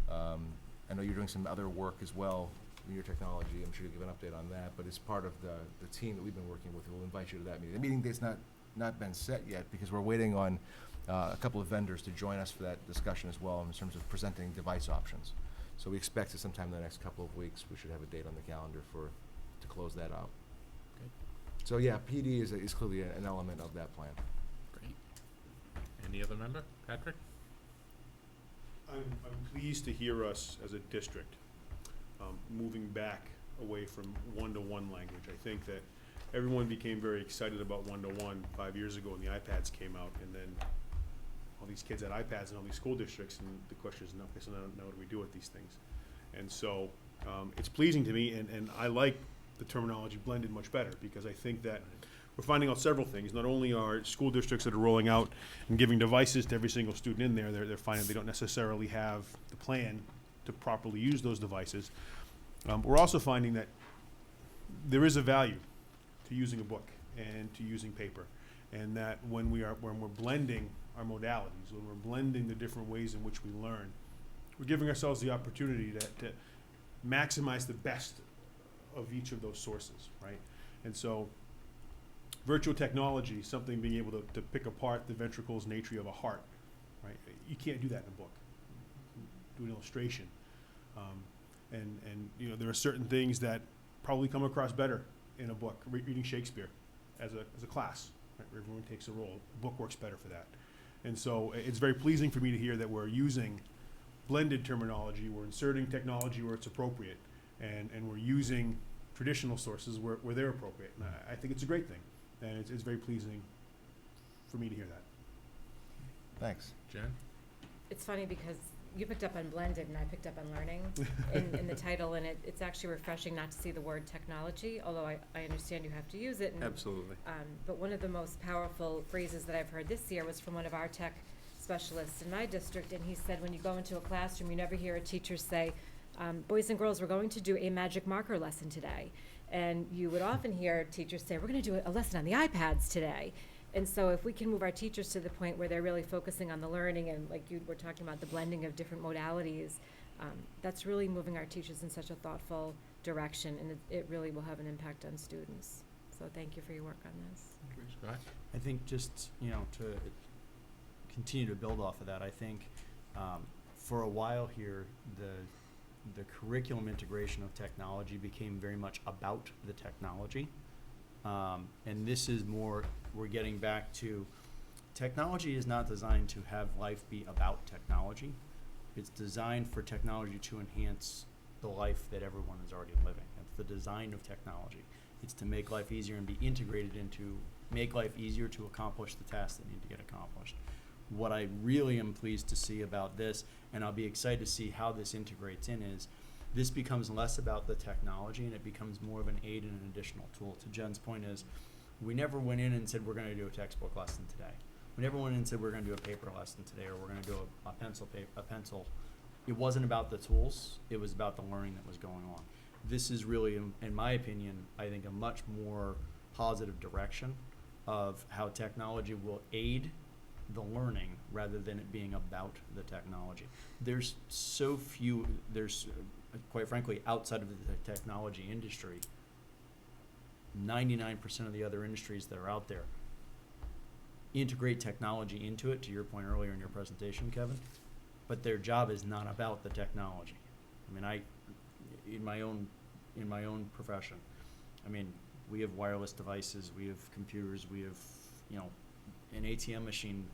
I know you're doing some other work as well in your technology. I'm sure you'll give an update on that, but as part of the team that we've been working with, we'll invite you to that meeting. The meeting date's not been set yet because we're waiting on a couple of vendors to join us for that discussion as well in terms of presenting device options. So we expect that sometime in the next couple of weeks, we should have a date on the calendar to close that out. Good. So yeah, PD is clearly an element of that plan. Great. Any other member? Patrick? I'm pleased to hear us as a district moving back away from one-to-one language. I think that everyone became very excited about one-to-one 5 years ago when the iPads came out, and then all these kids had iPads in all these school districts, and the question is, okay, so now what do we do with these things? And so it's pleasing to me, and I like the terminology blended much better, because I think that we're finding out several things. Not only are school districts that are rolling out and giving devices to every single student in there, they're finding they don't necessarily have the plan to properly use those devices. We're also finding that there is a value to using a book and to using paper, and that when we're blending our modalities, when we're blending the different ways in which we learn, we're giving ourselves the opportunity to maximize the best of each of those sources, right? And so virtual technology, something being able to pick apart the ventricles and atria of a heart, right? You can't do that in a book. You can do an illustration. And there are certain things that probably come across better in a book. Reading Shakespeare as a class, right, where everyone takes a role. A book works better for that. And so it's very pleasing for me to hear that we're using blended terminology, we're inserting technology where it's appropriate, and we're using traditional sources where they're appropriate. And I think it's a great thing, and it's very pleasing for me to hear that. Thanks. Jen? It's funny because you picked up on blended and I picked up on learning in the title, and it's actually refreshing not to see the word technology, although I understand you have to use it. And, Absolutely. but one of the most powerful phrases that I've heard this year was from one of our tech specialists in my district, and he said, when you go into a classroom, you never hear a teacher say, boys and girls, we're going to do a magic marker lesson today. And you would often hear teachers say, we're going to do a lesson on the iPads today. And so if we can move our teachers to the point where they're really focusing on the learning, and like you were talking about the blending of different modalities, that's really moving our teachers in such a thoughtful direction, and it really will have an impact on students. So thank you for your work on this. Scott? I think just, to continue to build off of that, I think for a while here, the curriculum integration of technology became very much about the technology. And this is more, we're getting back to, technology is not designed to have life be about technology. It's designed for technology to enhance the life that everyone is already living. That's the design of technology. It's to make life easier and be integrated into, make life easier to accomplish the tasks that need to get accomplished. What I really am pleased to see about this, and I'll be excited to see how this integrates in, is this becomes less about the technology and it becomes more of an aid and an additional tool. To Jen's point is, we never went in and said we're going to do a textbook lesson today. We never went in and said we're going to do a paper lesson today, or we're going to do a pencil. It wasn't about the tools, it was about the learning that was going on. This is really, in my opinion, I think a much more positive direction of how technology will aid the learning rather than it being about the technology. There's so few, quite frankly, outside of the technology industry, 99% of the other industries that are out there integrate technology into it, to your point earlier in your presentation, Kevin, but their job is not about the technology. I mean, in my own profession, I mean, we have wireless devices, we have computers, we have, an ATM machine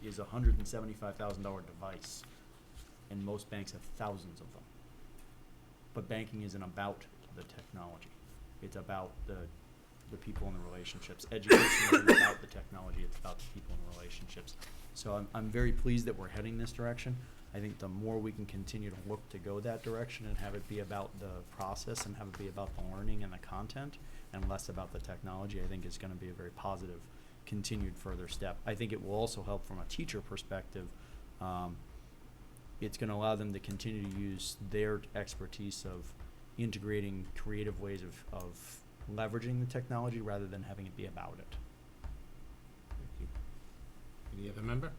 is a $175,000 device, and most banks have thousands of them. But banking isn't about the technology. It's about the people and the relationships. Education isn't about the technology, it's about the people and the relationships. So I'm very pleased that we're heading this direction. I think the more we can continue to look to go that direction and have it be about the process and have it be about the learning and the content and less about the technology, I think is going to be a very positive continued further step. I think it will also help from a teacher perspective. It's going to allow them to continue to use their expertise of integrating creative ways of leveraging the technology rather than having it be about it. Thank you. Any other member?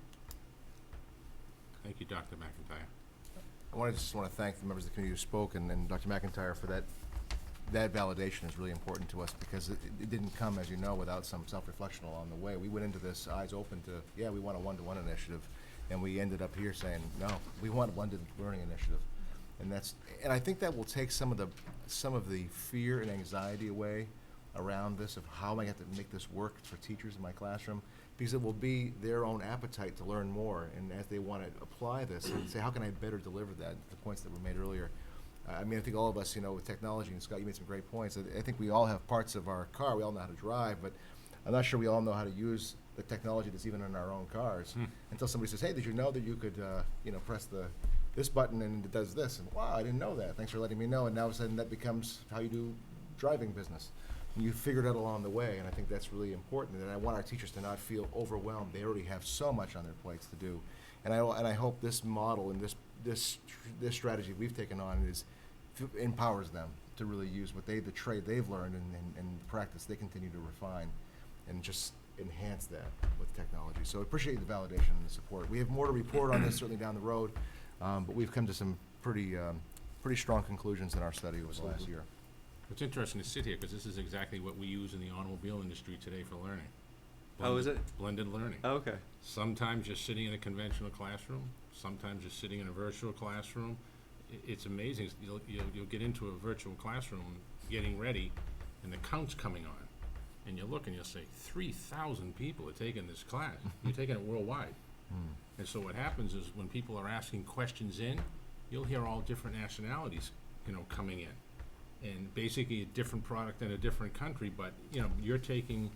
Thank you, Dr. McIntyre. I just want to thank the members of the committee who spoke, and Dr. McIntyre for that. That validation is really important to us because it didn't come, as you know, without some self-reflection along the way. We went into this eyes open to, yeah, we want a one-to-one initiative, and we ended up here saying, no, we want a blended learning initiative. And I think that will take some of the fear and anxiety away around this of how am I going to have to make this work for teachers in my classroom, because it will be their own appetite to learn more, and as they want to apply this and say, how can I better deliver that, the points that were made earlier. I mean, I think all of us, with technology, and Scott, you made some great points. I think we all have parts of our car, we all know how to drive, but I'm not sure we all know how to use the technology that's even in our own cars until somebody says, hey, did you know that you could, press this button and it does this? And wow, I didn't know that. Thanks for letting me know. And now all of a sudden that becomes how you do driving business. And you figured it out along the way, and I think that's really important. And I want our teachers to not feel overwhelmed. They already have so much on their plates to do. And I hope this model and this strategy we've taken on empowers them to really use the trade they've learned and practice they continue to refine and just enhance that with technology. So I appreciate the validation and the support. We have more to report on this certainly down the road, but we've come to some pretty strong conclusions in our study over the last year. It's interesting to sit here because this is exactly what we use in the automobile industry today for learning. Oh, is it? Blended learning. Oh, okay. Sometimes you're sitting in a conventional classroom. Sometimes you're sitting in a virtual classroom. It's amazing. You'll get into a virtual classroom getting ready, and the count's coming on. And you look and you'll say, 3,000 people are taking this class. You're taking it worldwide. And so what happens is when people are asking questions you'll hear all different nationalities, coming in. And basically a different product in a different country, but, you're taking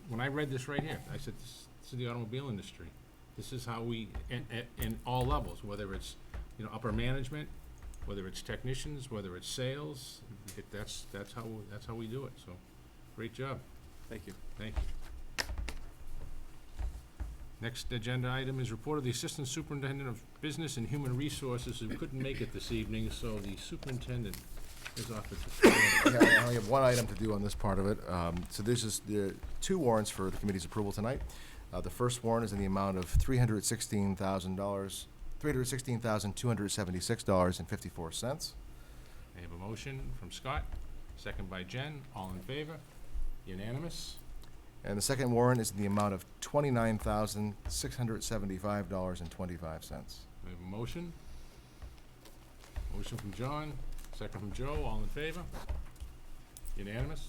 when I read this right here, I said, this is the automobile industry. This is how we, in all levels, whether it's, you know, upper management, whether it's technicians, whether it's sales, that's how we do it, so, great job. Thank you. Thank you. Next agenda item is report of the Assistant Superintendent of Business and Human Resources who couldn't make it this evening, so the superintendent is offered to. Yeah, I only have one item to do on this part of it. So this is the two warrants for the committee's approval tonight. The first warrant is in the amount of $316,276.54. I have a motion from Scott, second by Jen, all in favor, unanimous. And the second warrant is in the amount of $29,675.25. I have a motion. Motion from John, second from Joe, all in favor, unanimous.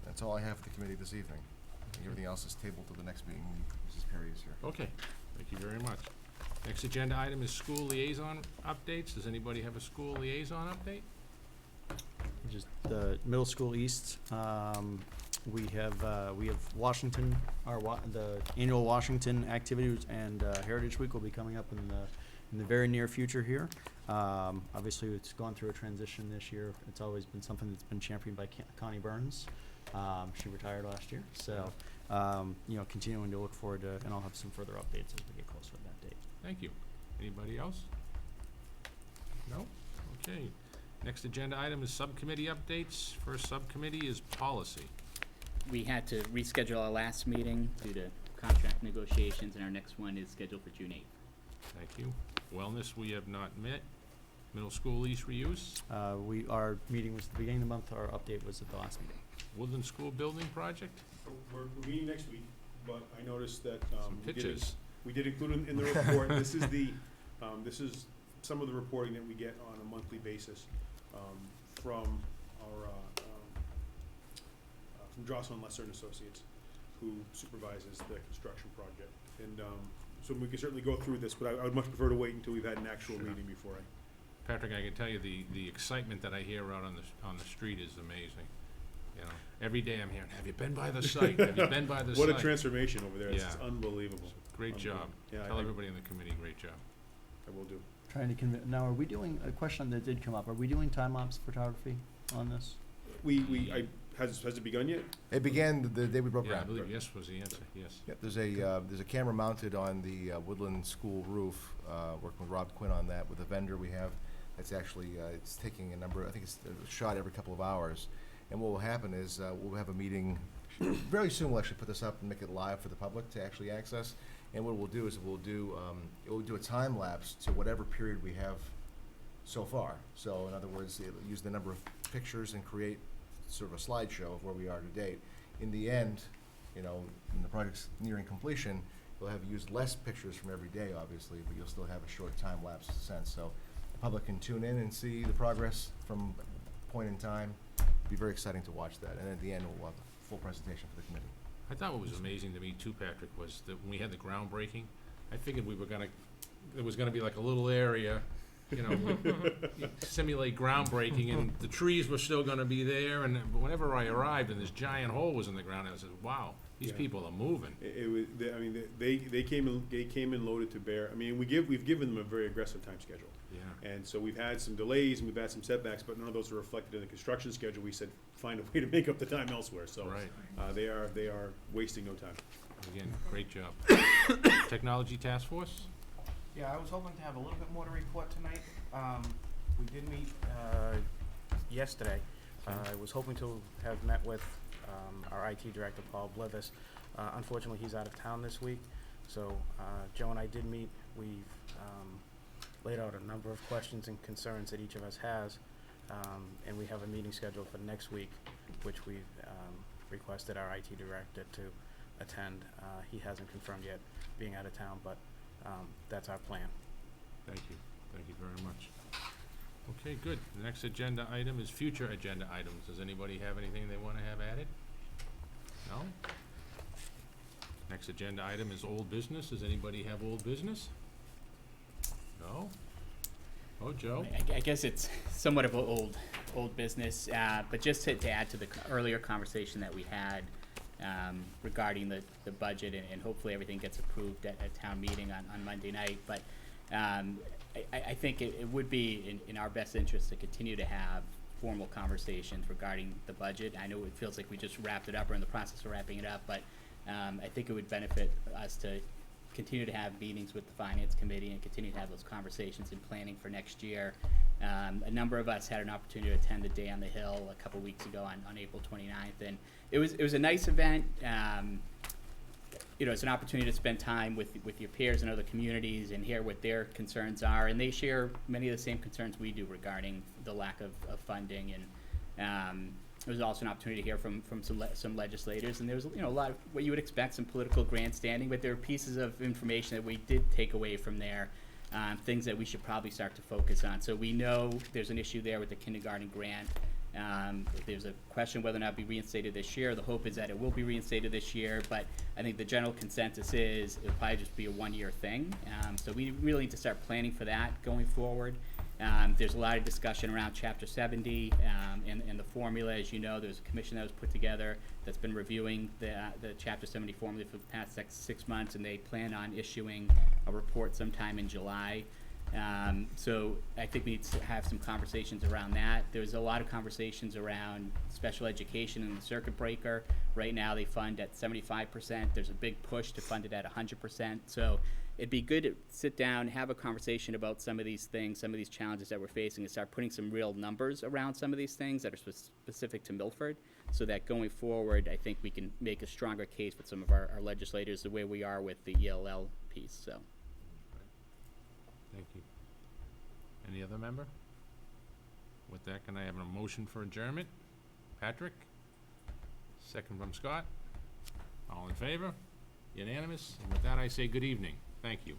That's all I have for the committee this evening. Everything else is tabled to the next meeting when Mrs. Perry is here. Okay, thank you very much. Next agenda item is school liaison updates. Does anybody have a school liaison update? Just the middle school east, we have Washington, the annual Washington activities and Heritage Week will be coming up in the very near future here. Obviously, it's gone through a transition this year. It's always been something that's been championed by Connie Burns. She retired last year, so you know, continuing to look forward to, and I'll have some further updates as we get closer to that date. Thank you. Anybody else? No? Okay. Next agenda item is subcommittee updates. First subcommittee is policy. We had to reschedule our last meeting due to contract negotiations, and our next one is scheduled for June 8th. Thank you. Wellness, we have not met. Middle school lease reuse. Our meeting was at the beginning of the month, our update was at the last meeting. Woodland School Building Project. We're meeting next week, but I noticed that, Some pictures. we did include in the report, this is some of the reporting that we get on a monthly basis, from our, from Jocelyn Lesser and Associates, who supervises the construction project. And, so we can certainly go through this, but I would much prefer to wait until we've had an actual meeting before I. Patrick, I can tell you the excitement that I hear out on the street is amazing. You know, every day I'm hearing, have you been by the site? Have you been by the site? What a transformation over there. It's Yeah. unbelievable. Great job. Yeah, Tell everybody in the committee, great job. I will do. Trying to now, are we doing, a question that did come up, are we doing time-lapse photography on this? Has it begun yet? It began the day we broke Yeah, I ground. believe yes was the answer, yes. Yep, there's a camera mounted on the Woodland School roof, working with Rob Quinn on that, with a vendor we have. It's actually, it's taking a number, I think it's a shot every couple of hours. And what will happen is, we'll have a meeting, very soon we'll actually put this up and make it live for the public to actually access. And what we'll do is we'll do a time lapse to whatever period we have so far. So in other words, it'll use the number of pictures and create sort of a slideshow of where we are to date. In the end, you know, when the project's nearing completion, you'll have used less pictures from every day, obviously, but you'll still have a short time lapse sense. So the public can tune in and see the progress from point in time. It'll be very exciting to watch that. And at the end, we'll have a full presentation for the committee. I thought what was amazing to me too, Patrick, was that when we had the groundbreaking, I figured there was gonna be like a little area, you know, simulate groundbreaking, and the trees were still gonna be there, and whenever I arrived and this giant hole was in the ground, I said, wow, these Yeah. people are moving. They came in loaded to bear. I mean, we've given them a very aggressive time schedule. Yeah. And so we've had some delays and we've had some setbacks, but none of those are reflected in the construction schedule. We said, find a way to make up the time elsewhere, so. Right. They are wasting no time. Again, great job. Technology Task Force? Yeah, I was hoping to have a little bit more to report tonight. We did meet yesterday. I was hoping to have met with our IT director, Paul Blivis. Unfortunately, he's out of town this week, so Joe and I did meet. We've laid out a number of questions and concerns that each of us has, and we have a meeting scheduled for next week, which we've requested our IT director to attend. He hasn't confirmed yet being out of town, but that's our plan. Thank you. Thank you very much. Okay, good. The next agenda item is future agenda items. Does anybody have anything they want to have added? No? Next agenda item is old business. Does anybody have old business? No? Oh, Joe? I guess it's somewhat of an old business, but just to add to the earlier conversation that we had, regarding the budget, and hopefully everything gets approved at town meeting on Monday night. But I think it would be in our best interest to continue to have formal conversations regarding the budget. I know it feels like we just wrapped it up, or in the process of wrapping it up, but I think it would benefit us to continue to have meetings with the Finance Committee and continue to have those conversations in planning for next year. A number of us had an opportunity to attend the Day on the Hill a couple weeks ago on April 29th, and it was a nice event. It's an opportunity to spend time with your peers in other communities and hear what their concerns are, and they share many of the same concerns we do regarding the lack of funding. And it was also an opportunity to hear from some legislators, and there was a lot of what you would expect, some political grandstanding, but there were pieces of information that we did take away from there, things that we should probably start to focus on. So we know there's an issue there with the kindergarten grant. There's a question whether or not it'll be reinstated this year. The hope is that it will be reinstated this year, but I think the general consensus is it'll probably just be a one-year thing. So we really need to start planning for that going forward. There's a lot of discussion around Chapter 70 and the formula. As you know, there's a commission that was put together that's been reviewing the Chapter 70 formula for the past 6 months, and they plan on issuing a report sometime in July. So I think we need to have some conversations around that. There's a lot of conversations around special education and the circuit breaker. Right now they fund at 75%. There's a big push to fund it at 100%. So it'd be good to sit down, have a conversation about some of these things, some of these challenges that we're facing, and start putting some real numbers around some of these things that are specific to Milford, so that going forward, I think we can make a stronger case with some of our legislators the way we are with the ELL piece. So. Thank you. Any other member? With that, can I have a motion for adjournment? Patrick? Second from Scott. All in favor? Unanimous? And with that, I say good evening. Thank you.